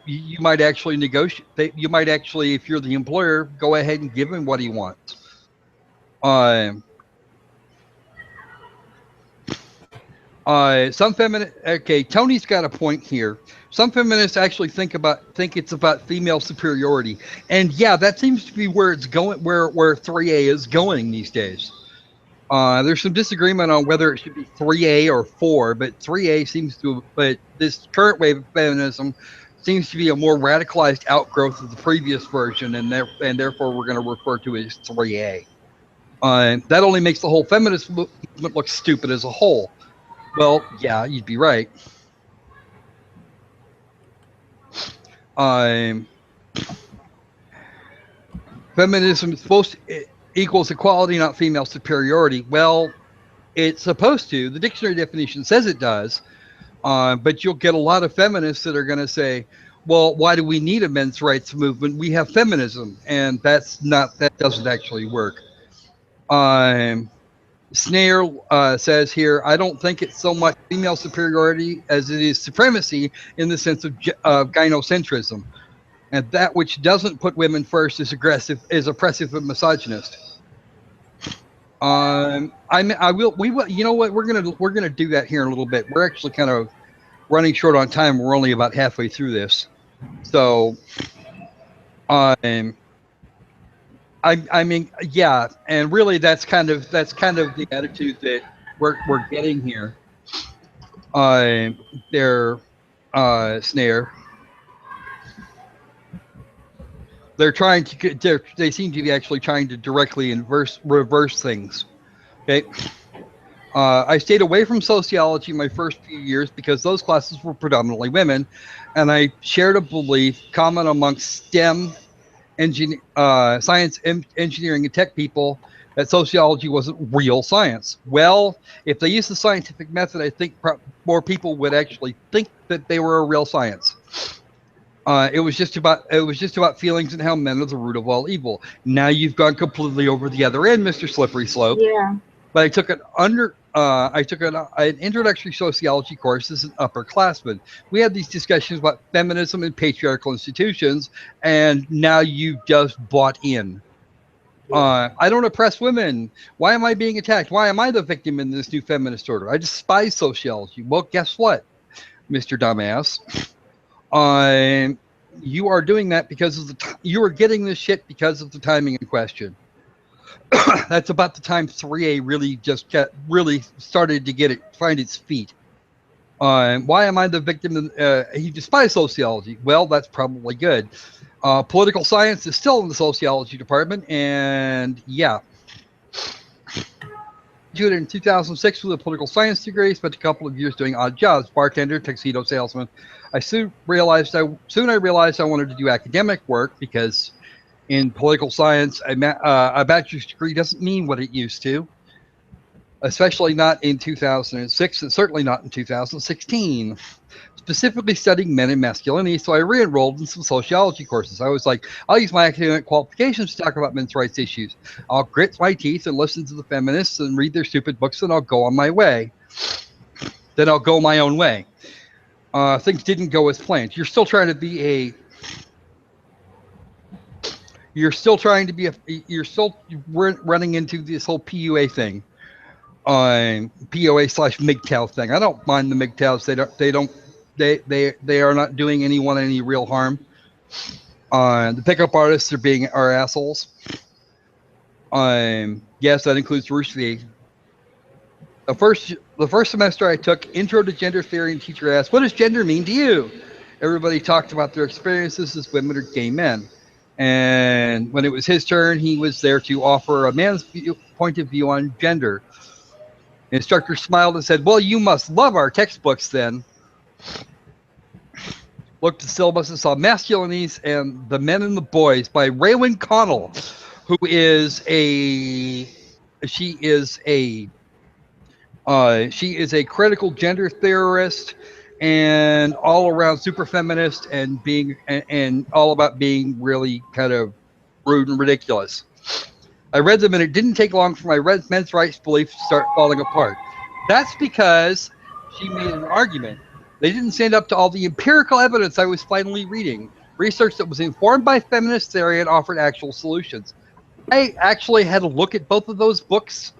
negotiate. You might actually, if you're the employer, go ahead and give him what he wants. Okay, Tony's got a point here. Some feminists actually think it's about female superiority, and yeah, that seems to be where it's going, where 3A is going these days. There's some disagreement on whether it should be 3A or 4, but 3A but this current wave of feminism seems to be a more radicalized outgrowth of the previous version, and therefore we're going to refer to it as 3A. That only makes the whole feminist movement look stupid as a whole. Well, yeah, you'd be right. Feminism equals equality, not female superiority. Well, it's supposed to. The dictionary definition says it does, but you'll get a lot of feminists that are going to say, "Well, why do we need a men's rights movement? We have feminism," and that doesn't actually work. Snare says here, I don't think it's so much female superiority as it is supremacy in the sense of gynocentrism. And that which doesn't put women first is oppressive and misogynist. We will, you know what, we're gonna do that here in a little bit. We're actually kind of running short on time. We're only about halfway through this. So, I mean, yeah, and really, that's kind of the attitude that we're getting here. Snare. They're trying to. They seem to be actually trying to directly reverse things. Okay. I stayed away from sociology my first few years because those classes were predominantly women, and I shared a belief common amongst STEM. Science, engineering, and tech people that sociology wasn't real science. Well, if they used the scientific method, I think more people would actually think that they were a real science. It was just about feelings and how men are the root of all evil. Now you've gone completely over the other end, Mr. Slippery Slope. Yeah. But I took an introductory sociology course as an upperclassman. We had these discussions about feminism and patriarchal institutions, and now you've just bought in. I don't oppress women. Why am I being attacked? Why am I the victim in this new feminist order? I despise sociology. Well, guess what, Mr. Dumbass? You are doing that because of you are getting this shit because of the timing in question. That's about the time 3A really started to find its feet. Why am I the victim? He despised sociology. Well, that's probably good. Political science is still in the sociology department, and yeah. Graduated in 2006 with a political science degree. Spent a couple of years doing odd jobs: bartender, tuxedo salesman. I soon realized I wanted to do academic work because in political science, a bachelor's degree doesn't mean what it used to, especially not in 2006 and certainly not in 2016. Specifically studying men and masculinity, so I re-enrolled in some sociology courses. I was like, I'll use my academic qualifications to talk about men's rights issues. I'll grit my teeth and listen to the feminists and read their stupid books, and I'll go on my way. Then I'll go my own way. Things didn't go as planned. You're still running into this whole PUA thing, PUA/MGTOW thing. I don't mind the MGTOWs. They are not doing anyone any real harm. The pickup artists are assholes. Yes, that includes Rushdie. The first semester I took Intro to Gender Theory, and teacher asked, "What does gender mean to you?" Everybody talked about their experiences as women or gay men. And when it was his turn, he was there to offer a man's point of view on gender. The instructor smiled and said, "Well, you must love our textbooks then." Looked at the syllabus and saw Masculinities and the Men and the Boys by Raywyn Connell, who is she is a critical gender theorist and all around super feminist and all about being really kind of rude and ridiculous. I read them and it didn't take long for my men's rights beliefs to start falling apart. That's because she made an argument. They didn't stand up to all the empirical evidence I was finally reading, research that was informed by feminist theory and offered actual solutions. I actually had a look at both of those books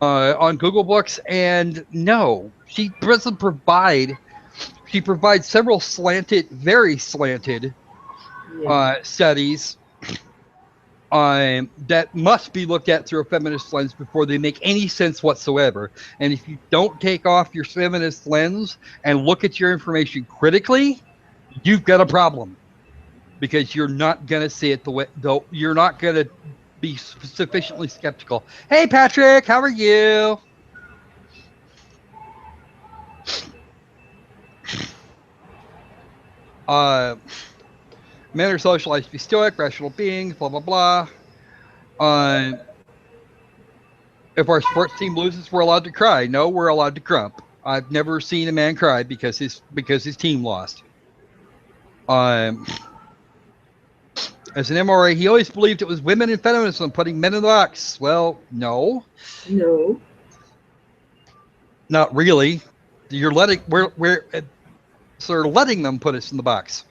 on Google Books, and no, she doesn't provide. She provides several very slanted studies that must be looked at through a feminist lens before they make any sense whatsoever. And if you don't take off your feminist lens and look at your information critically, you've got a problem, because you're not going to see it the way, though you're not going to be sufficiently skeptical. Hey, Patrick, how are you? Men are socialized to be stoic, rational beings, blah, blah, blah. If our sports team loses, we're allowed to cry. No, we're allowed to grump. I've never seen a man cry because his team lost. As an MRA, he always believed it was women and feminism putting men in the box. Well, no. No. Not really. We're sort of letting them put us in the box.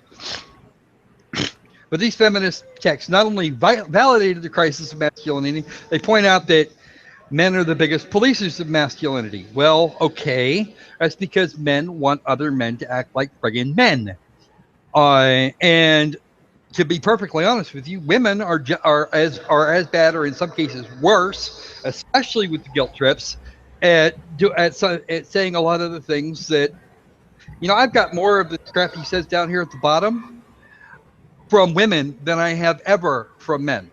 But these feminist texts not only validated the crisis of masculinity, they point out that men are the biggest policers of masculinity. Well, okay. That's because men want other men to act like friggin' men. And to be perfectly honest with you, women are as bad, or in some cases worse, especially with the guilt trips, at saying a lot of the things that, I've got more of the crap he says down here at the bottom from women than I have ever from men.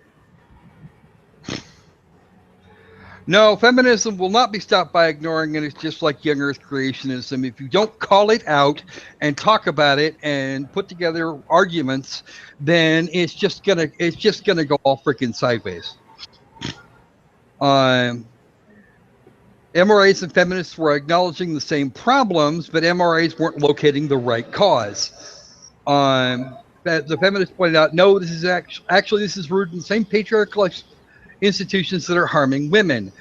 No, feminism will not be stopped by ignoring it. It's just like young Earth creationism. If you don't call it out and talk about it and put together arguments, then it's just gonna go all freaking sideways. MRAs and feminists were acknowledging the same problems, but MRAs weren't locating the right cause. The feminists pointed out, no, this is actually this is rooted in the same patriarchal institutions that are harming women.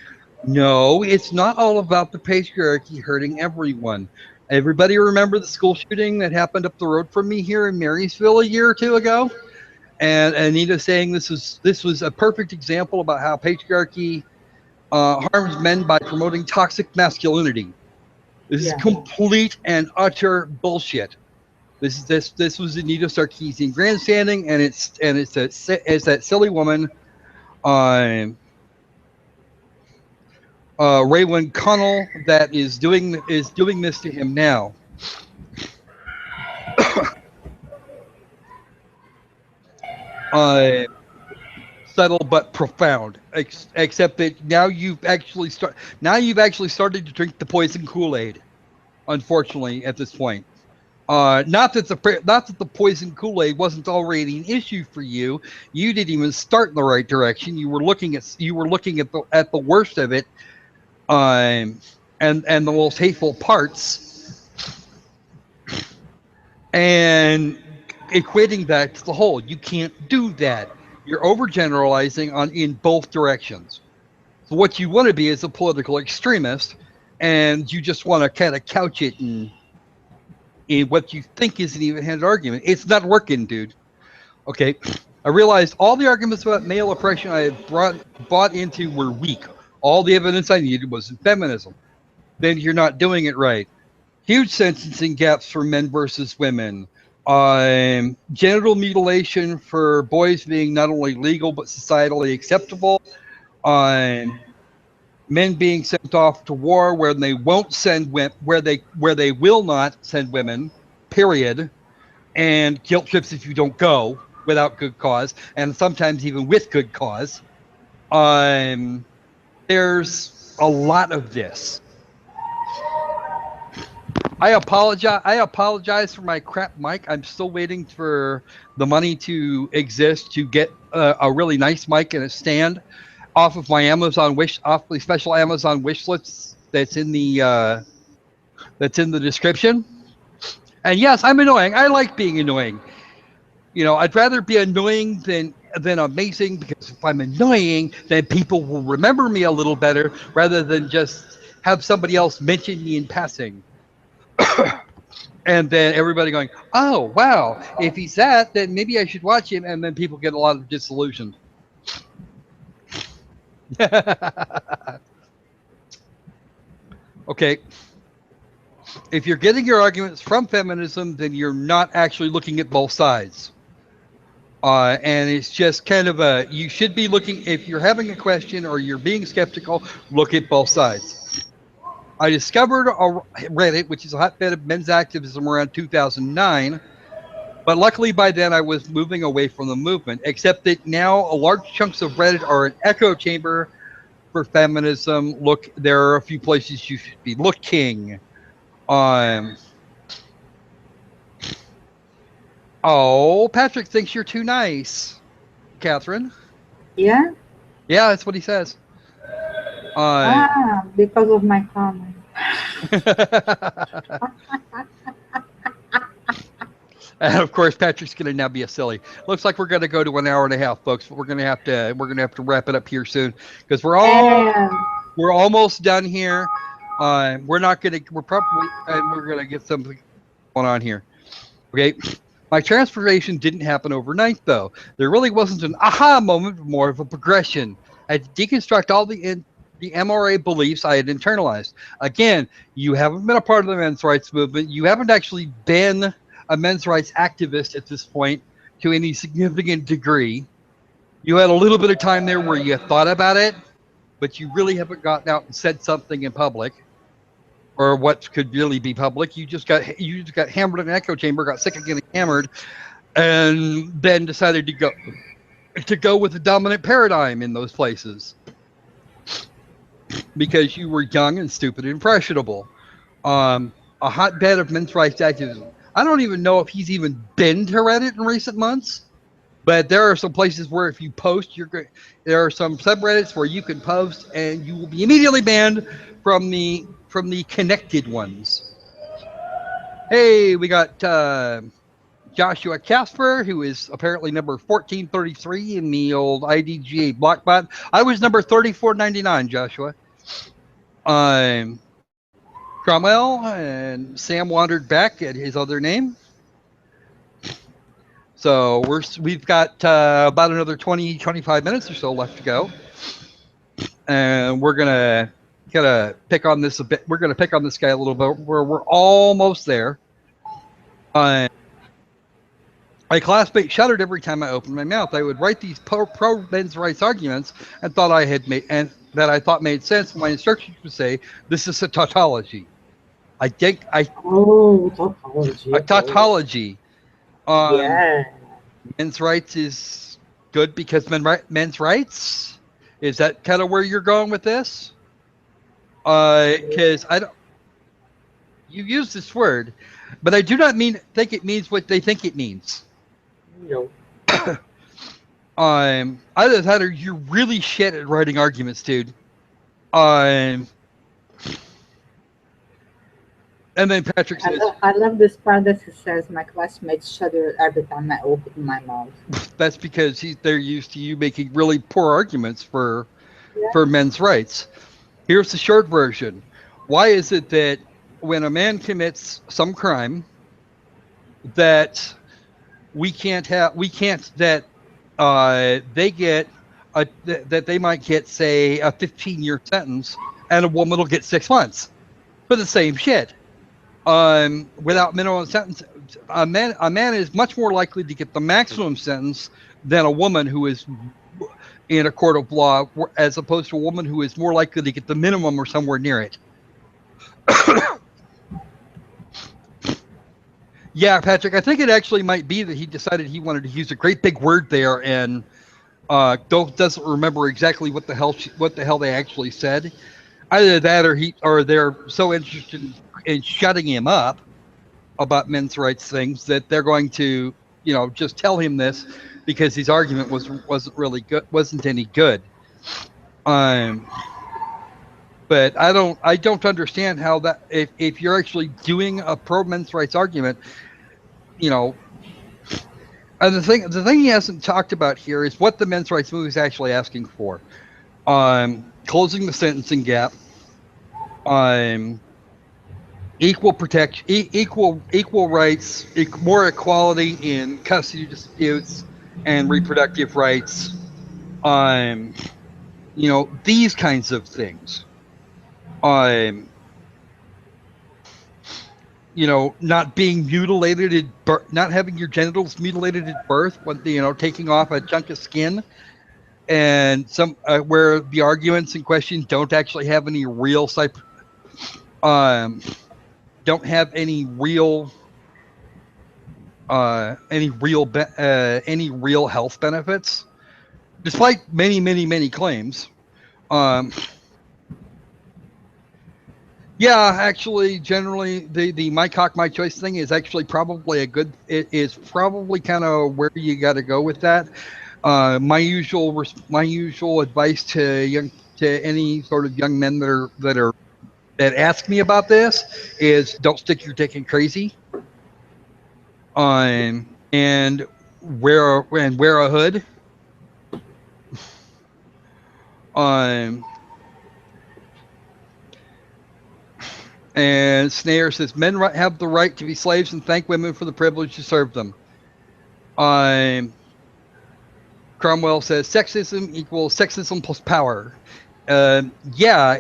No, it's not all about the patriarchy hurting everyone. Everybody remember the school shooting that happened up the road from me here in Marysville a year or two ago? And Anita saying this was a perfect example about how patriarchy harms men by promoting toxic masculinity. This is complete and utter bullshit. This was Anita Sarkeesian grandstanding, and it's that silly woman, Raywyn Connell, that is doing this to him now. Subtle but profound, except that now you've actually started to drink the poison Kool-Aid, unfortunately, at this point. Not that the poison Kool-Aid wasn't already an issue for you. You didn't even start in the right direction. You were looking at the worst of it, and the most hateful parts, and equating that to the whole. You can't do that. You're overgeneralizing in both directions. So what you want to be is a political extremist, and you just want to kind of couch it in what you think is an even-handed argument. It's not working, dude. Okay, I realized all the arguments about male oppression I had bought into were weak. All the evidence I needed was in feminism. Then you're not doing it right. Huge sentencing gaps for men versus women. Genital mutilation for boys being not only legal but societally acceptable. Men being sent off to war where they won't send where they will not send women, period, and guilt trips if you don't go. without good cause, and sometimes even with good cause. There's a lot of this. I apologize for my crap mic. I'm still waiting for the money to exist to get a really nice mic and a stand off of my off the special Amazon wish list that's in the description. And yes, I'm annoying. I like being annoying. You know, I'd rather be annoying than amazing, because if I'm annoying, then people will remember me a little better rather than just have somebody else mention me in passing. And then everybody going, oh, wow, if he's that, then maybe I should watch him. And then people get a lot of disillusioned. Okay. If you're getting your arguments from feminism, then you're not actually looking at both sides. And it's just kind of you should be looking, if you're having a question or you're being skeptical, look at both sides. I discovered a Reddit, which is a hotbed of men's activism, around 2009. But luckily by then I was moving away from the movement, except that now large chunks of Reddit are an echo chamber for feminism. Look, there are a few places you should be looking. Oh, Patrick thinks you're too nice, Catherine. Yeah? Yeah, that's what he says. Because of my comment. And of course, Patrick's going to now be a silly. Looks like we're going to go to an hour and a half, folks. But we're going to have to wrap it up here soon, because we're almost done here. We're going to get something going on here. Okay. My transformation didn't happen overnight, though. There really wasn't an aha moment, but more of a progression. I had to deconstruct all the MRA beliefs I had internalized. Again, you haven't been a part of the men's rights movement. You haven't actually been a men's rights activist at this point to any significant degree. You had a little bit of time there where you thought about it, but you really haven't gotten out and said something in public, or what could really be public. You just got hammered in an echo chamber, got sick of getting hammered, and then decided to go with the dominant paradigm in those places, because you were young and stupid and impressionable. A hotbed of men's rights activism. I don't even know if he's even been to Reddit in recent months, but there are some places where if you post, there are some subreddits where you can post and you will be immediately banned from the connected ones. Hey, we got Joshua Casper, who is apparently number 1433 in the old IDGA blockbot. I was number 3499, Joshua. Cromwell and Sam wandered back at his other name. So we've got about another 25 minutes or so left to go. And we're going to pick on this a bit. We're going to pick on this guy a little bit. We're almost there. My classmate shuddered every time I opened my mouth. I would write these pro men's rights arguments and that I thought made sense. My instructions would say, "This is a tautology." Tautology. A tautology. Yeah. Men's rights is good because men's rights. Is that kind of where you're going with this? Because you use this word, but I do not think it means what they think it means. No. Either that or you're really shit at writing arguments, dude. And then Patrick says, I love this part that he says, my classmates shudder every time I open my mouth. That's because they're used to you making really poor arguments for men's rights. Here's the short version. Why is it that when a man commits some crime that that they might get, say, a 15-year sentence, and a woman will get 6 months for the same shit? Without minimum sentence, a man is much more likely to get the maximum sentence than a woman who is in a court of law, as opposed to a woman who is more likely to get the minimum or somewhere near it. Yeah, Patrick, I think it actually might be that he decided he wanted to use a great big word there and doesn't remember exactly what the hell they actually said. Either that or they're so interested in shutting him up about men's rights things that they're going to, just tell him this because his argument wasn't really good, wasn't any good. Um, but I don't understand how that if you're actually doing a pro men's rights argument, you know, and the thing he hasn't talked about here is what the men's rights movement is actually asking for. Closing the sentencing gap, um, equal protection, equal rights, more equality in custody disputes and reproductive rights. Um, these kinds of things. Um, not being mutilated at birth, not having your genitals mutilated at birth, but taking off a chunk of skin, and some where the arguments in question don't actually have any real um, don't have any real health benefits, despite many, many, many claims. Um, yeah, actually, generally, the my cock, my choice thing is actually probably it is probably kind of where you got to go with that. My usual advice to any sort of young men that ask me about this is don't stick your dick in crazy. And wear a hood. Um, and Snare says men have the right to be slaves and thank women for the privilege to serve them. Cromwell says sexism equals sexism plus power. Yeah,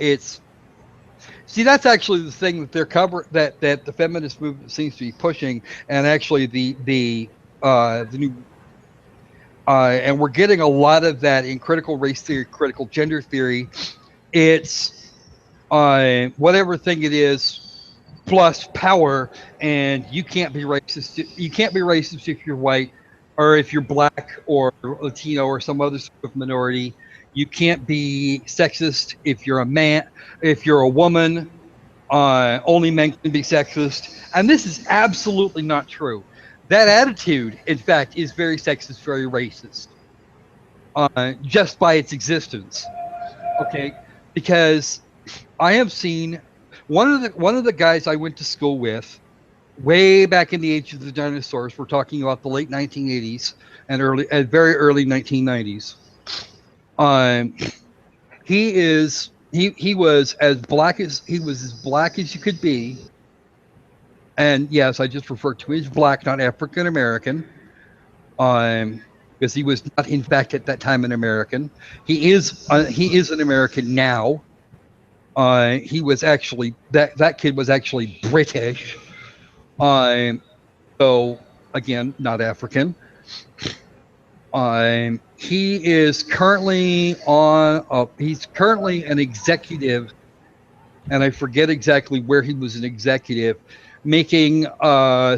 that's actually the thing that that the feminist movement seems to be pushing, and actually the new and we're getting a lot of that in critical race theory, critical gender theory. It's whatever thing it is plus power, and you can't be racist. You can't be racist if you're white, or if you're black or Latino or some other sort of minority. You can't be sexist if you're a man. If you're a woman, only men can be sexist. And this is absolutely not true. That attitude, in fact, is very sexist, very racist, just by its existence. Okay, because I have seen one of the guys I went to school with way back in the age of the dinosaurs. We're talking about the late 1980s and very early 1990s. Um, he was as black as you could be, and yes, I just refer to him as black, not African American. Because he was not, in fact, at that time an American. He is an American now. He was actually that kid was actually British. So again, not African. He is currently he's currently an executive, and I forget exactly where he was an executive, making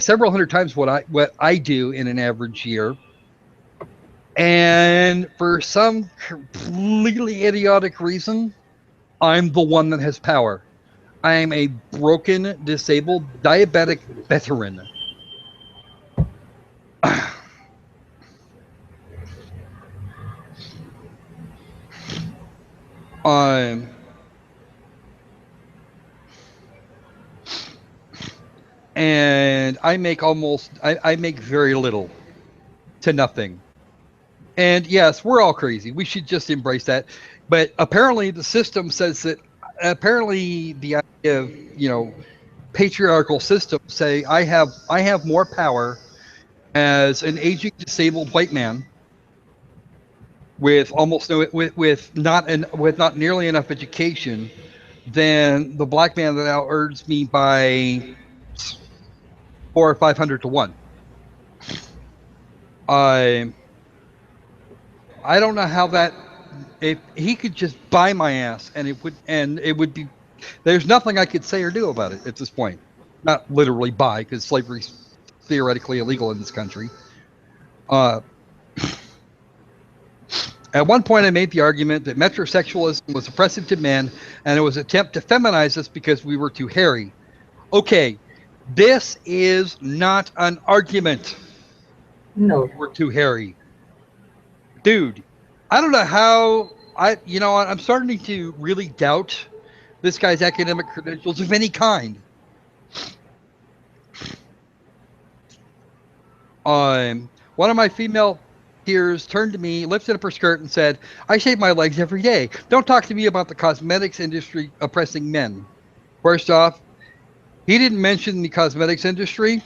several hundred times what I do in an average year. And for some completely idiotic reason, I'm the one that has power. I am a broken, disabled, diabetic veteran. um, and I make very little to nothing. And yes, we're all crazy. We should just embrace that. But apparently the system says that apparently the idea of, patriarchal systems say I have more power as an aging disabled white man with almost no with not nearly enough education than the black man that out earns me by 400 or 500 to 1. I don't know how that, if he could just buy my ass and it would be, there's nothing I could say or do about it at this point. Not literally buy, because theoretically illegal in this country. At one point, I made the argument that metrosexualism was oppressive to men, and it was an attempt to feminize us because we were too hairy. Okay, this is not an argument. No. We're too hairy. Dude, I don't know how I'm starting to really doubt this guy's academic credentials of any kind. One of my female peers turned to me, lifted up her skirt, and said, "I shave my legs every day. Don't talk to me about the cosmetics industry oppressing men." First off, he didn't mention the cosmetics industry,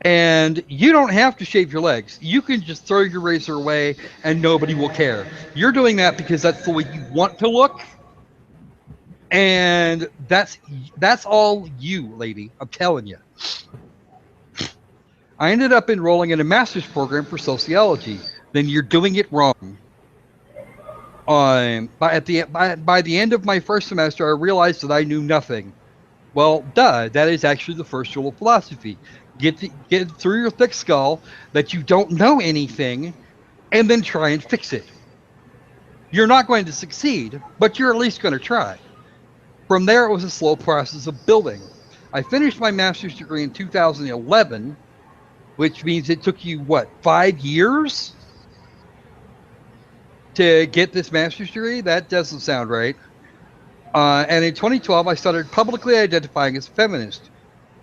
and you don't have to shave your legs. You can just throw your razor away and nobody will care. You're doing that because that's the way you want to look, and that's all you, lady. I'm telling you. I ended up enrolling in a master's program for sociology. Then you're doing it wrong. By the end of my first semester, I realized that I knew nothing. Well, duh. That is actually the first rule of philosophy. Get through your thick skull that you don't know anything, and then try and fix it. You're not going to succeed, but you're at least going to try. From there, it was a slow process of building. I finished my master's degree in 2011, which means it took you, 5 years to get this master's degree? That doesn't sound right. And in 2012, I started publicly identifying as a feminist.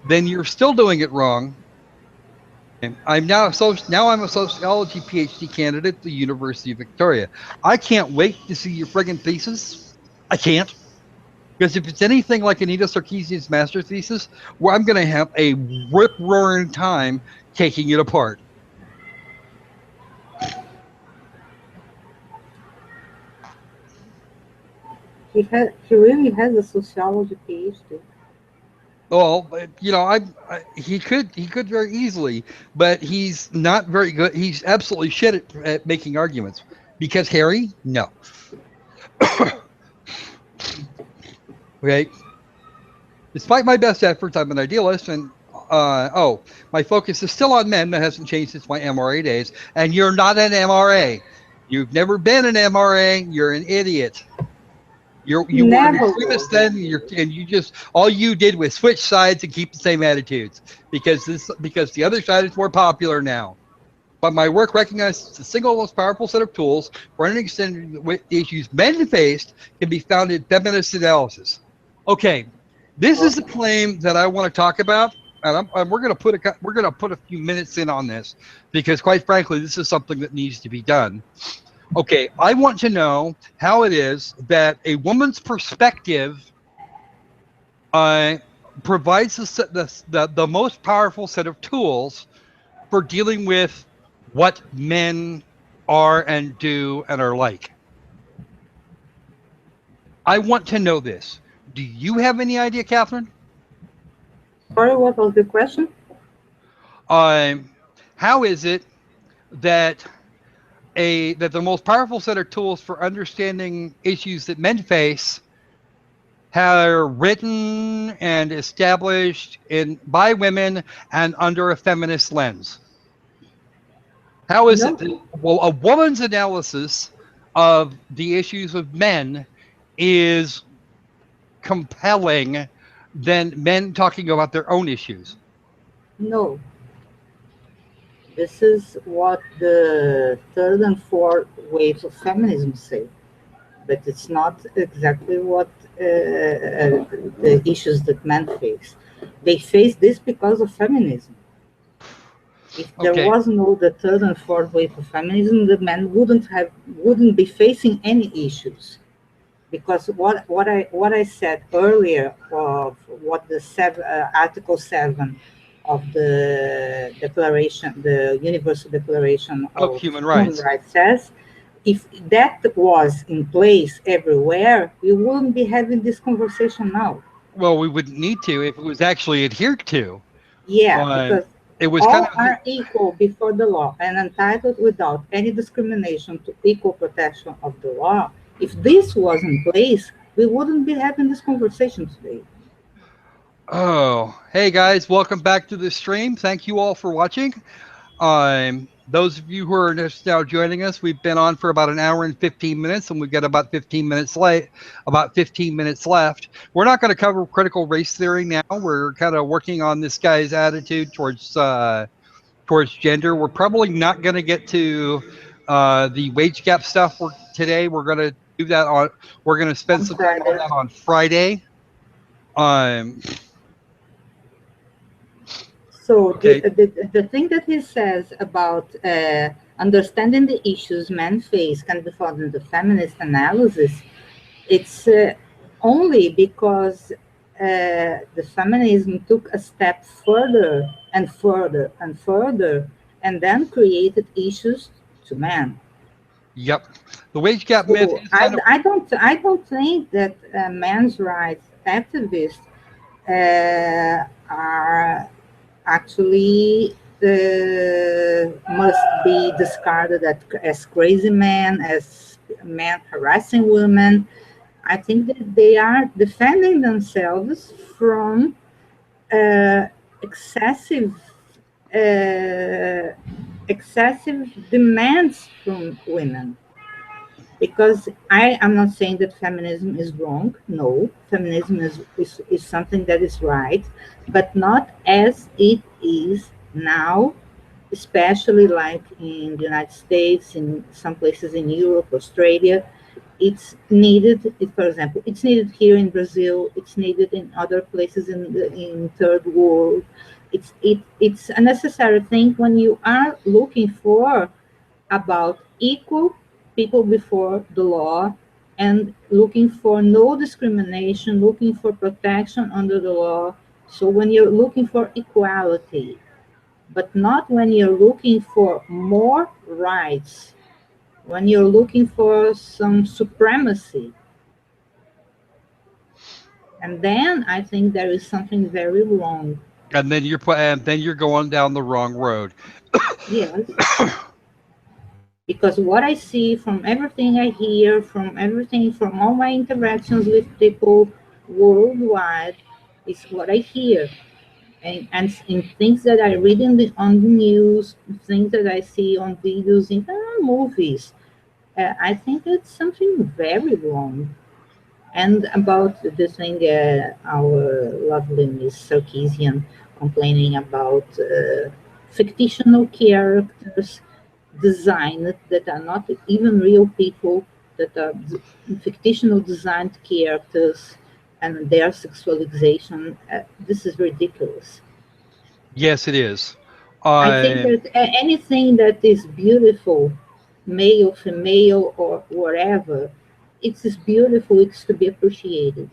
Then you're still doing it wrong. I'm now a sociology PhD candidate at the University of Victoria. I can't wait to see your friggin' thesis. I can't. Because if it's anything like Anita Sarkeesian's master thesis, well, I'm going to have a rip-roaring time taking it apart. He really has a sociology PhD. Well, he could very easly, but he's not very good. He's absolutely shit at making arguments. Because Harry, no. Okay. Despite my best efforts, I'm an idealist, and my focus is still on men. That hasn't changed since my MRA days. And you're not an MRA. You've never been an MRA. You're an idiot. You were an extremist then, and you just all you did was switch sides and keep the same attitudes because the other side is more popular now. But my work recognizes the single most powerful set of tools for understanding the issues men faced can be found in feminist analysis. Okay, this is a claim that I want to talk about, and we're going to put a few minutes in on this because, quite frankly, this is something that needs to be done. Okay, I want to know how it is that a woman's perspective provides the most powerful set of tools for dealing with what men are and do and are like. I want to know this. Do you have any idea, Catherine? Sorry, what was the question? How is it that the most powerful set of tools for understanding issues that men face are written and established by women and under a feminist lens? How is it that, a woman's analysis of the issues of men is compelling than men talking about their own issues? No. This is what the third and fourth waves of feminism say, but it's not exactly what the issues that men face. They face this because of feminism. If there was no the third and fourth wave of feminism, the men wouldn't be facing any issues, because what I said earlier of what the Article 7 of the Declaration, the Universal Declaration of Human Rights says, if that was in place everywhere, we wouldn't be having this conversation now. Well, we wouldn't need to if it was actually adhered to. Yeah, because it was all are equal before the law and entitled without any discrimination to equal protection of the law. If this was in place, we wouldn't be having this conversation today. Oh, hey guys, welcome back to the stream. Thank you all for watching. Those of you who are just now joining us, we've been on for about an hour and 15 minutes, and we've got about 15 minutes left. We're not going to cover critical race theory now. We're kind of working on this guy's attitude towards gender. We're probably not going to get to the wage gap stuff today. We're going to do that on. We're going to spend On some time on Friday. that on Friday. Um, So okay. the thing that he says about understanding the issues men face can be found in the feminist analysis, it's only because the feminism took a step further and further and further, and then created issues to men. Yep. The wage gap myth So is kind of. I don't think that men's rights activists are actually must be discarded as crazy men, as men harassing women. I think that they are defending themselves from uh, excessive uh, excessive demands from women. Because I am not saying that feminism is wrong. No, feminism is something that is right, but not as it is now, especially like in the United States, in some places in Europe, Australia. It's needed, for example, it's needed here in Brazil, it's needed in other places in third world. It's a necessary thing when you are looking for about equal people before the law and looking for no discrimination, looking for protection under the law. So when you're looking for equality, but not when you're looking for more rights, when you're looking for some supremacy. And then I think there is something very wrong. And then you're going down the wrong road. Yes, because what I see from everything I hear, from everything, from all my interactions with people worldwide, is what I hear. And in things that I read on the news, things that I see on videos, in movies, I think it's something very wrong. And about the thing, our lovely Miss Sarkeesian complaining about fictional characters designed that are not even real people, that are fictional designed characters and their sexualization. This is ridiculous. Yes, it is. I think Um, that anything that is beautiful, male, female, or whatever, it's as beautiful, it's to be appreciated.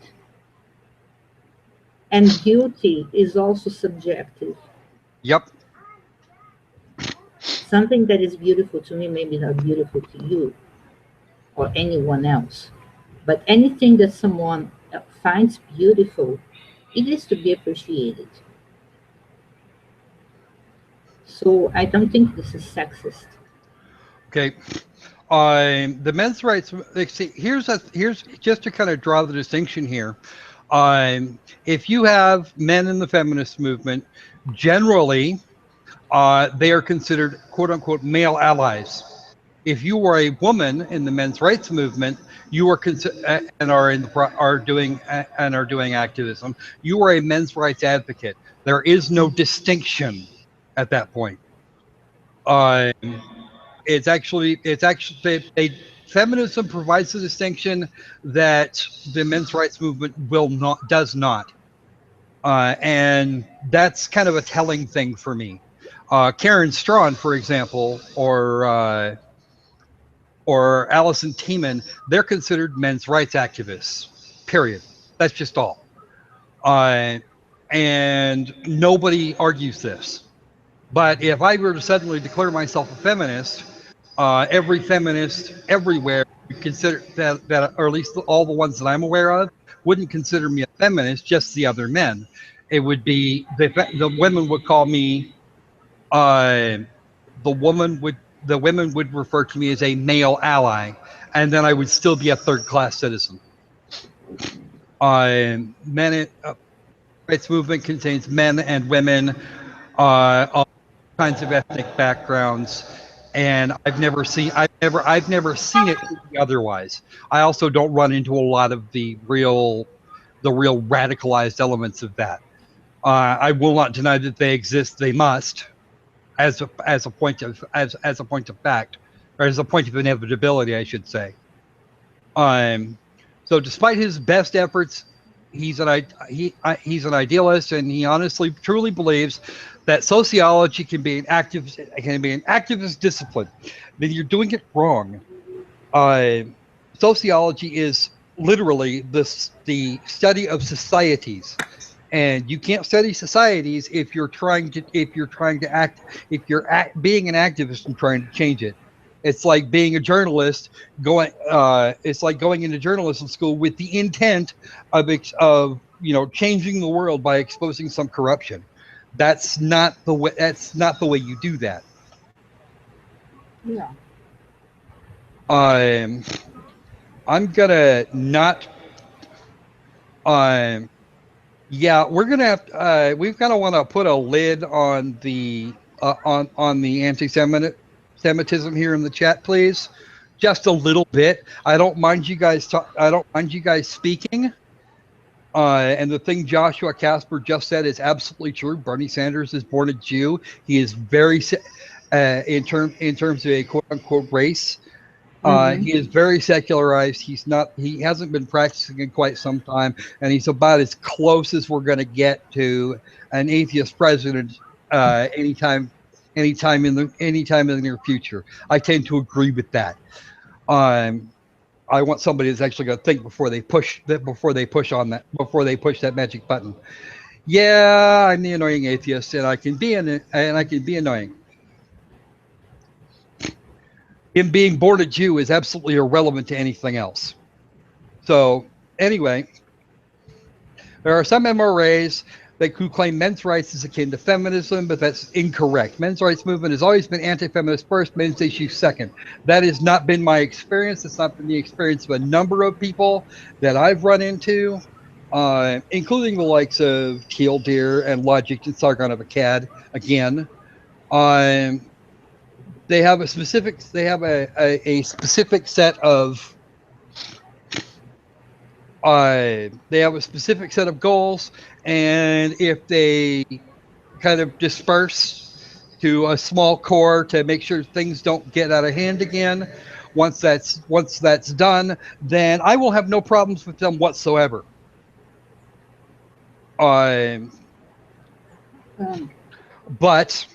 And beauty is also subjective. yep. Something that is beautiful to me may be not beautiful to you or anyone else. But anything that someone finds beautiful, it is to be appreciated. So I don't think this is sexist. Okay. The men's rights. Like, see, here's just to kind of draw the distinction here. If you have men in the feminist movement, generally, they are considered "quote unquote" male allies. If you are a woman in the men's rights movement, you are and are in the are doing activism. You are a men's rights advocate. There is no distinction at that point. Um, feminism provides the distinction that the men's rights movement does not, and that's kind of a telling thing for me. Karen Strawn, for example, or Alison Tiemann, they're considered men's rights activists. Period. That's just all. Uh, and nobody argues this. But if I were to suddenly declare myself a feminist, every feminist everywhere would consider that, or at least all the ones that I'm aware of, wouldn't consider me a feminist. Just the other men. It would be the women would call me. Uh, the women would refer to me as a male ally, and then I would still be a third class citizen. Men rights movement contains men and women, all kinds of ethnic backgrounds, and I've never seen it otherwise. I also don't run into a lot of the real radicalized elements of that. I will not deny that they exist. They must, as a point of fact, or as a point of inevitability, I should say. So despite his best efforts, he's an idealist, and he honestly, truly believes that sociology can be an activist discipline. Then you're doing it wrong. Sociology is literally the study of societies, and you can't study societies if you're trying to being an activist and trying to change it. It's like being a journalist it's like going into journalism school with the intent of changing the world by exposing some corruption. That's not the way you do that. Yeah. I'm gonna not yeah, we're gonna have we've gotta want to put a lid on the anti-Semitism here in the chat, please. Just a little bit. I don't mind you guys speaking. And the thing Joshua Casper just said is absolutely true. Bernie Sanders is born a Jew. He is very in terms of a quote unquote race. He is very secularized. He hasn't been practicing in quite some time, and he's about as close as we're going to get to an atheist president anytime in the near future. I tend to agree with that. I want somebody that's actually going to think before they push that magic button. Yeah, I'm the annoying atheist, and I can be annoying. Him being born a Jew is absolutely irrelevant to anything else. So anyway, there are some MRAs who claim men's rights is akin to feminism, but that's incorrect. Men's rights movement has always been anti-feminist first, men's issues second. That has not been my experience. It's not been the experience of a number of people that I've run into, including the likes of Killdeer and Logic and Sargon of Akkad. Again, they have a specific set of goals, and if they kind of disperse to a small core to make sure things don't get out of hand again, once that's done, then I will have no problems with them whatsoever. But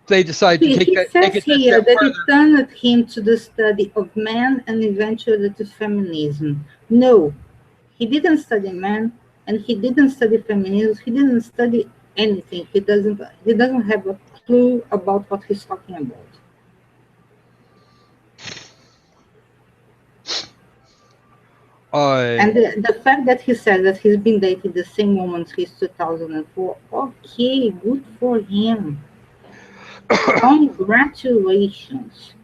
they decide to take it. He says here that it turned him to the study of man and eventually to feminism. No, he didn't study man, and he didn't study feminism. He didn't study anything. He doesn't have a clue about what he's talking about. And the fact that he said that he's been dating the same woman since 2004, okay, good for him. Congratulations.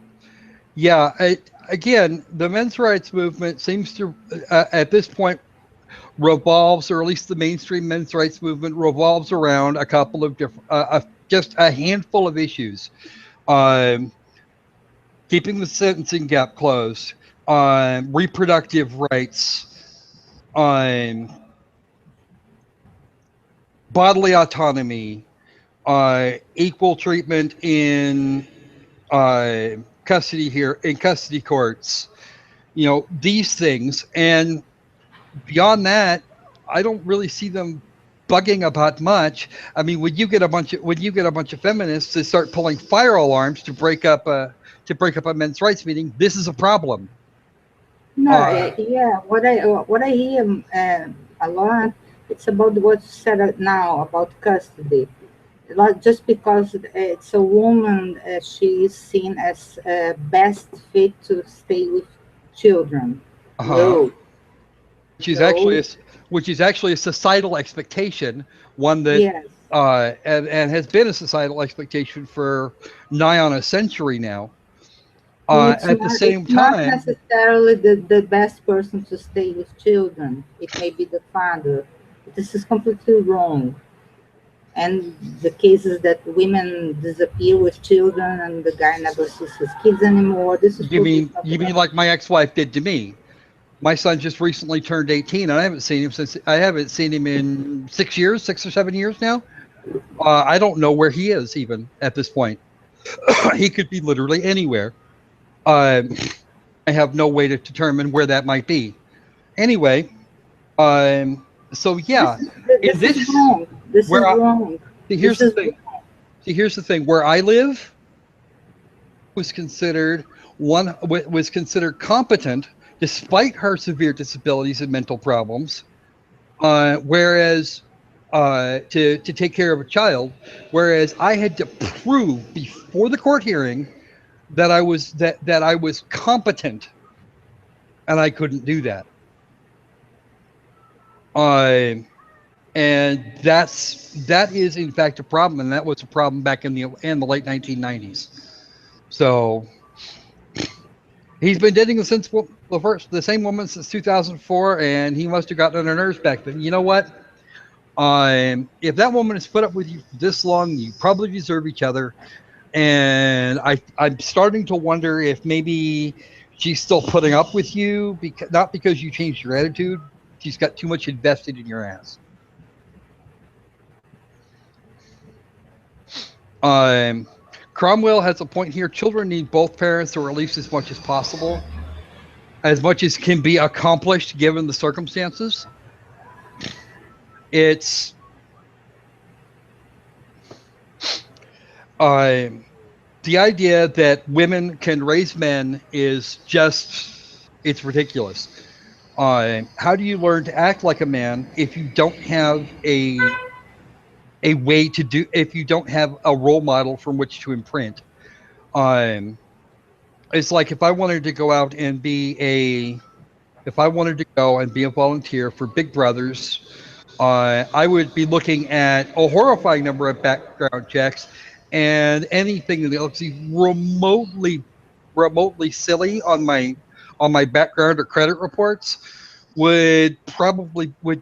Yeah, again, the men's rights movement seems to, at this point, revolves, or at least the mainstream men's rights movement revolves around a couple of different, just a handful of issues. Keeping the sentencing gap closed, reproductive rights, bodily autonomy, equal treatment in custody courts, these things. And beyond that, I don't really see them bugging about much. I mean, when you get a bunch of feminists to start pulling fire alarms to break up a men's rights meeting, this is a problem. No, yeah, what I hear a lot, it's about what's said now about custody. Just because it's a woman, she is seen as best fit to stay with children. No. Which is actually a societal expectation, one that yes. and has been a societal expectation for nigh on a century now. At the same time, not necessarily the best person to stay with children. It may be the father. This is completely wrong. And the cases that women disappear with children and the guy never sees his kids anymore, this is totally You mean something. like my ex-wife did to me? My son just recently turned 18, and I haven't seen him in 6 years, 6 or 7 years now. I don't know where he is even at this point. He could be literally anywhere. Um, I have no way to determine where that might be. Anyway, so This yeah, is in this is this wrong. This where is I, wrong. see, This here's the is thing. See, here's the thing. Where I live was considered was considered competent despite her severe disabilities and mental problems. Whereas to take care of a child, whereas I had to prove before the court hearing that I was competent, and I couldn't do that. Uh, and that is in fact a problem, and that was a problem back in the late 1990s. So he's been dating her since the same woman since 2004, and he must have gotten on her nerves back then. You know what? If that woman has put up with you for this long, you probably deserve each other. And I'm starting to wonder if maybe she's still putting up with you because not because you changed your attitude. She's got too much invested in your ass. Um, Cromwell has a point here. Children need both parents, or at least as much as possible, as much as can be accomplished given the circumstances. It's um, the idea that women can raise men is just, it's ridiculous. How do you learn to act like a man if you don't have a way to do, if you don't have a role model from which to imprint? Um, it's like if I wanted to go out and be a if I wanted to go and be a volunteer for Big Brothers, I would be looking at a horrifying number of background checks, and anything that looks remotely silly on my background or credit reports would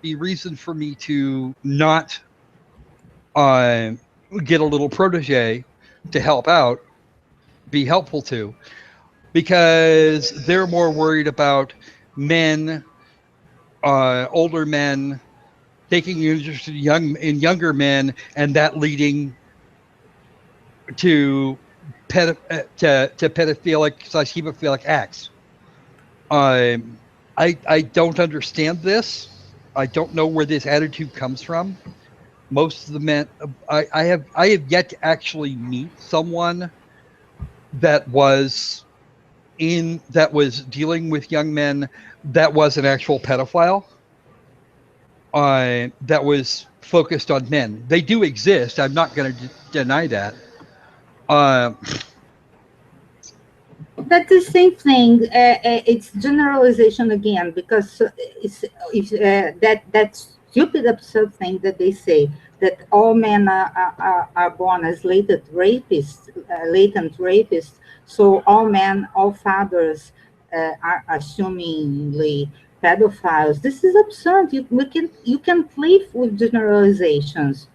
be reason for me to not uh, get a little protege to help out, be helpful to, because they're more worried about men, older men taking interest in younger men, and that leading to to pedophilic slash hemophilic acts. Um, I don't understand this. I don't know where this attitude comes from. Most of the men I have yet to actually meet someone that was that was dealing with young men that was an actual pedophile. That was focused on men. They do exist. I'm not going to deny that. Uh, That's the same thing. It's generalization again because that stupid absurd thing that they say that all men are born as latent rapists. So all men, all fathers are assumingly pedophiles. This is absurd. You can play with generalizations.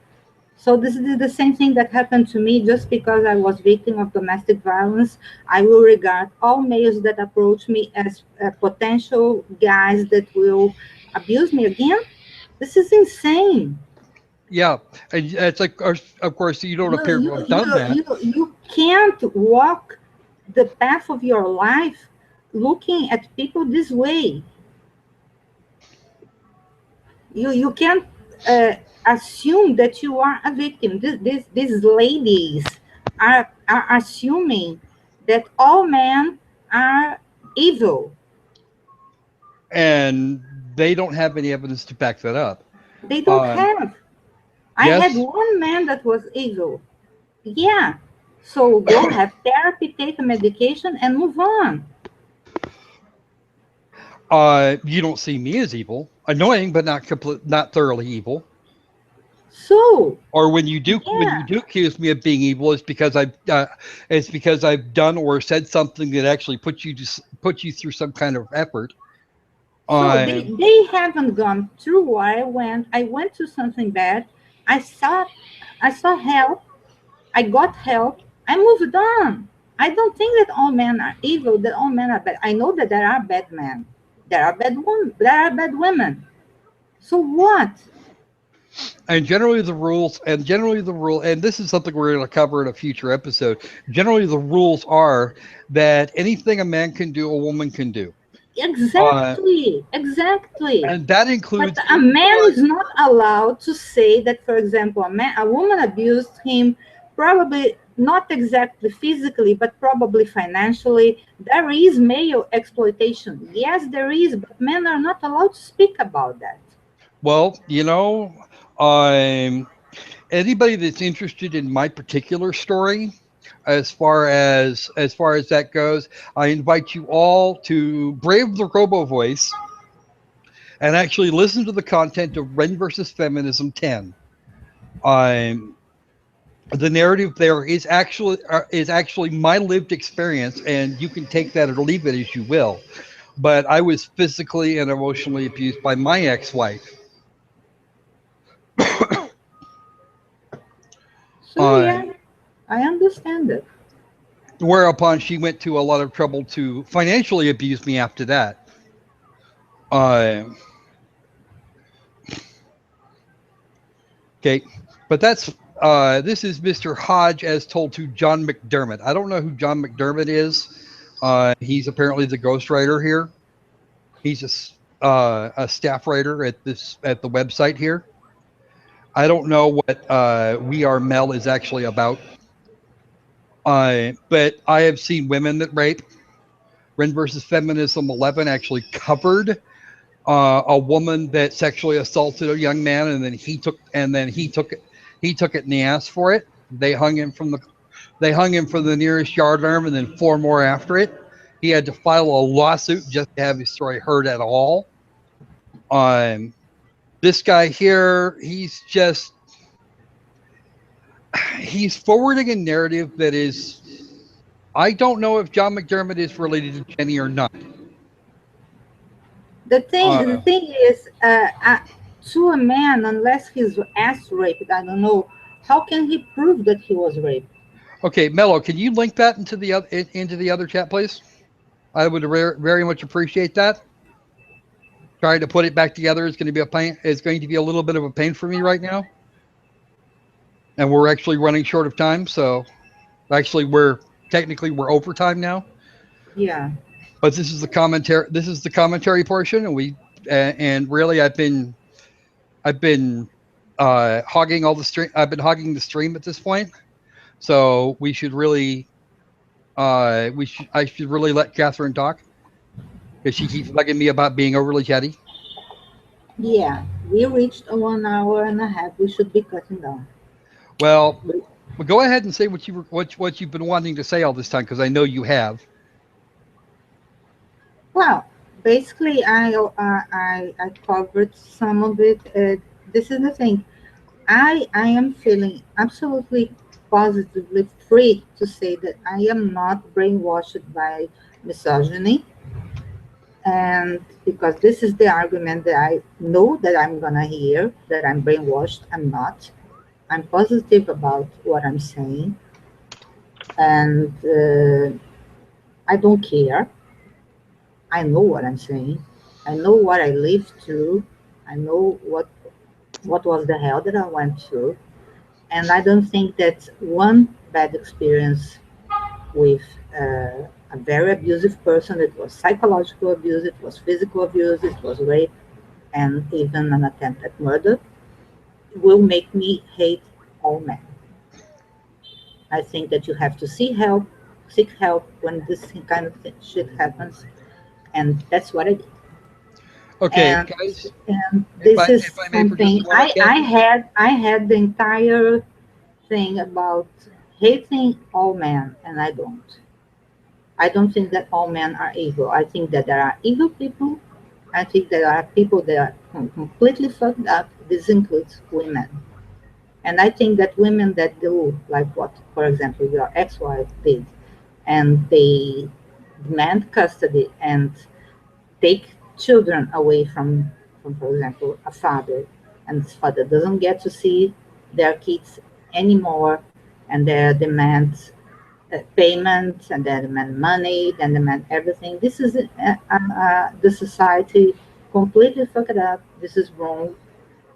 So this is the same thing that happened to me. Just because I was victim of domestic violence, I will regard all males that approach me as potential guys that will abuse me again. This is insane. yeah, and it's like, of course, you don't You appear to you have done you that. you can't walk the path of your life looking at people this way. You can't assume that you are a victim. These ladies are assuming that all men are evil. And they don't have any evidence to back that up. They don't Um, have. I had yes, one man that was evil. Yeah. So go have therapy, take a medication, and move on. you don't see me as evil, annoying, but not thoroughly evil. So Or when you yeah, do accuse me of being evil, it's because I've done or said something that actually put you through some kind of effort. So I they haven't gone through what I went. I went through something bad. I saw I saw help. I got help. I moved on. I don't think that all men are evil, that all men are bad. I know that there are bad men. There are bad women. There are bad women. So what? and generally the rule, and this is something we're going to cover in a future episode. Generally, the rules are that anything a man can do, a woman can do. Uh, Exactly. and that But includes a even man going. is not allowed to say that, for example, a woman abused him, probably not exactly physically, but probably financially. There is male exploitation. Yes, there is, but men are not allowed to speak about that. Well, um, anybody that's interested in my particular story, as far as that goes, I invite you all to brave the robo voice and actually listen to the content of Ren versus Feminism 10. Um, the narrative there is actually my lived experience, and you can take that or leave it as you will. But I was physically and emotionally abused by my ex-wife. So, Uh, yeah, I understand it. Whereupon she went to a lot of trouble to financially abuse me after that. Uh, okay, but this is Mr. Hodge as told to John McDermott. I don't know who John McDermott is. He's apparently the ghostwriter here. He's a staff writer at the website here. I don't know what We Are Mel is actually about. But I have seen women that rape. Ren versus Feminism 11 actually covered a woman that sexually assaulted a young man, and then he took it and he asked for it. They hung him from the nearest yardarm, and then four more after it. He had to file a lawsuit just to have his story heard at all. Um, this guy here, he's forwarding a narrative that is. I don't know if John McDermott is related to Jenny or not. The Uh, thing is, to a man, unless he's ass raped, I don't know, how can he prove that he was raped? okay, Mello, can you link that into the other chat, please? I would very much appreciate that. Trying to put it back together is going to be a pain. It's going to be a little bit of a pain for me right now, and we're actually running short of time. So actually, we're overtime now. Yeah. But this is the commentary. This is the commentary portion, and really, I've been hogging all the stream. I've been hogging the stream at this point. So we should really I should really let Catherine talk because she keeps bugging me about being overly chatty. Yeah, we reached a 1 hour and a half. We should be cutting down. Well, go ahead and say what you've been wanting to say all this time, because I know you have. Well, basically, I covered some of it. This is the thing. I am feeling absolutely positively free to say that I am not brainwashed by misogyny, and because this is the argument that I know that I'm gonna hear, that I'm brainwashed. I'm not. I'm positive about what I'm saying, and I don't care. I know what I'm saying. I know what I lived through. I know what was the hell that I went through, and I don't think that one bad experience with a very abusive person, it was psychological abuse, it was physical abuse, it was rape, and even an attempt at murder, will make me hate all men. I think that you have to seek help when this kind of shit happens, and that's what I did. Okay, And guys, and if this I is if I may for just something a moment, Catherine. I had the entire thing about hating all men, and I don't. I don't think that all men are evil. I think that there are evil people. I think there are people that are completely fucked up. This includes women. And I think that women that do, like what, for example, your ex wife did, and they demand custody and take children away from, for example, a father, and this father doesn't get to see their kids anymore, and they demand payments, and they demand money, then demand everything. This is the society completely fucked up. This is wrong,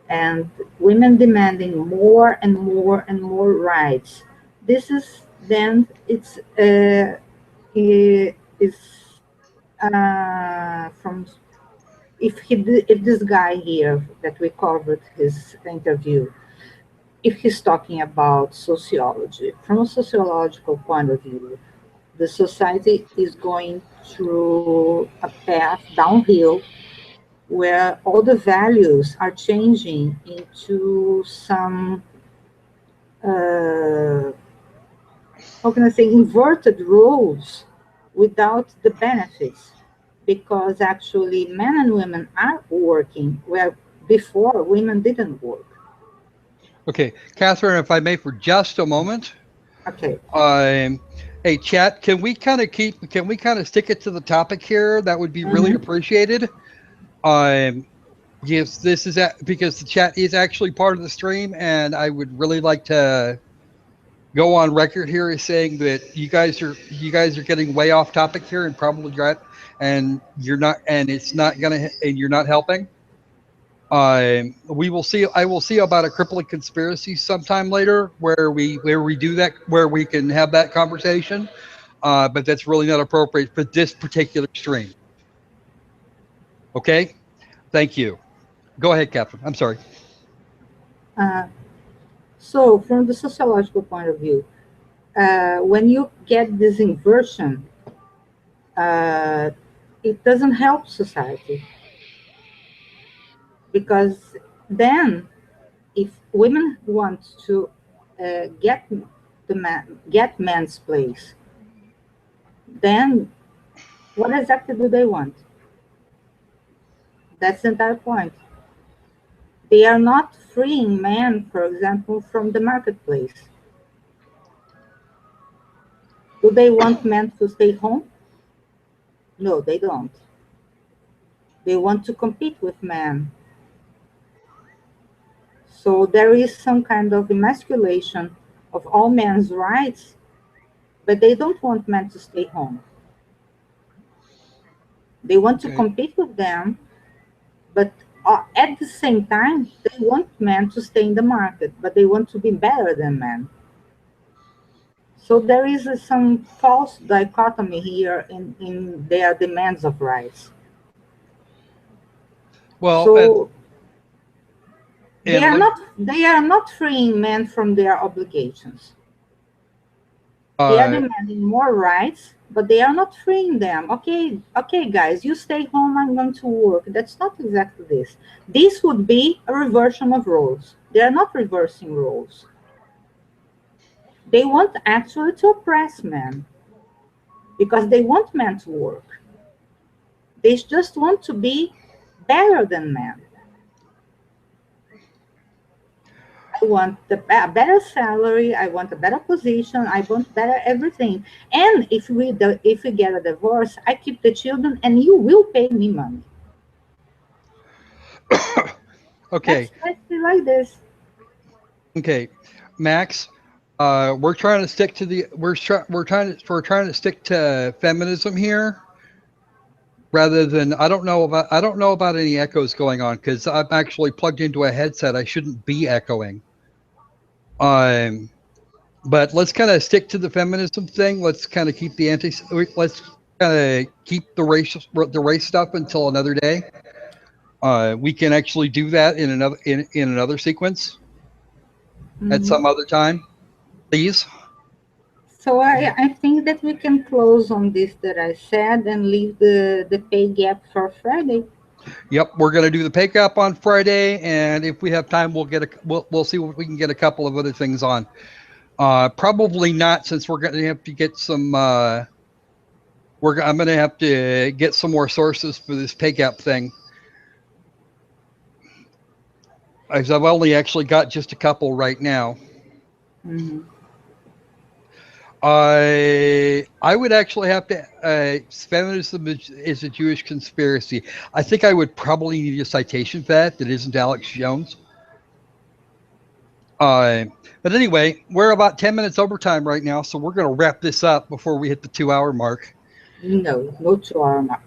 and women demanding more and more and more rights. This is then is from if this guy here that we covered his interview, if he's talking about sociology, from a sociological point of view, the society is going through a path downhill where all the values are changing into some, how can I say, inverted roles without the benefits. Because actually, men and women are working where before women didn't work. Okay, Catherine, if I may, for just a moment. Okay. Hey, chat, can we kind of stick it to the topic here? That would be really appreciated. Yes, this is because the chat is actually part of the stream, and I would really like to go on record here as saying that you guys are getting way off topic here, and probably and you're not, and it's not gonna, and you're not helping. We will see. I will see about a crippling conspiracy sometime later, where we do that, where we can have that conversation. But that's really not appropriate for this particular stream. Okay, thank you. Go ahead, Catherine. I'm sorry. So, from the sociological point of view, when you get this inversion, it doesn't help society, because then if women want to get man's place, then what exactly do they want? That's the entire point. They are not freeing men, for example, from the marketplace. Do they want men to stay home? No, they don't. They want to compete with men. So there is some kind of emasculation of all men's rights, but they don't want men to stay home. They want to compete with them, but at the same time, they want men to stay in the market, but they want to be better than men. So there is some false dichotomy here in their demands of rights. Well, so they are not freeing men from their obligations. They are demanding more rights, but they are not freeing them. Okay, guys, you stay home, I'm going to work. That's not exactly this. This would be a reversion of roles. They are not reversing roles. They want actually to oppress men because they want men to work. They just want to be better than men. I want a better salary. I want a better position. I want better everything. And if we get a divorce, I keep the children, and you will pay me money. Okay. Let's be like this. Okay, Max. We're trying to stick to the we're trying to stick to feminism here, rather than I don't know about any echoes going on, because I'm actually plugged into a headset. I shouldn't be echoing. But let's kind of stick to the feminism thing. Let's kind of keep let's kind of keep the race stuff until another day. We can actually do that in another sequence at some other time, please. So I think that we can close on this that I said and leave the pay gap for Friday. Yep, we're going to do the pay gap on Friday, and if we have time, we'll see what we can get a couple of other things on. Probably not, since we're going to have to get some. I'm going to have to get some more sources for this pay gap thing. I've only actually got just a couple right now. I would actually have to. Feminism is a Jewish conspiracy. I think I would probably need a citation for that. That isn't Alex Jones. Uh, but anyway, we're about 10 minutes overtime right now, so we're going to wrap this up before we hit the 2 hour mark. No, no 2 hour mark.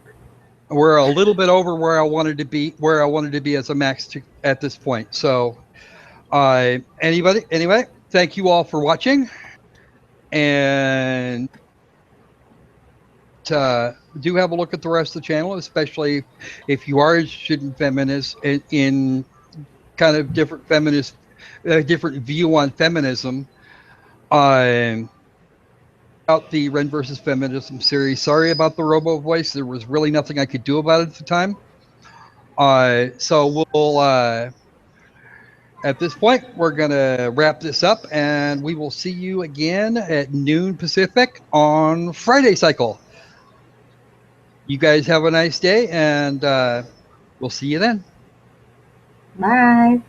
We're a little bit over where I wanted to be, as a max at this point. So, anyway, thank you all for watching, and do have a look at the rest of the channel, especially if you are interested in feminists, in kind of different feminist, different view on feminism. About the Ren versus Feminism series. Sorry about the robo voice. There was really nothing I could do about it at the time. So we'll at this point we're gonna wrap this up, and we will see you again at noon Pacific on Friday Cycle. You guys have a nice day, and we'll see you then. Bye.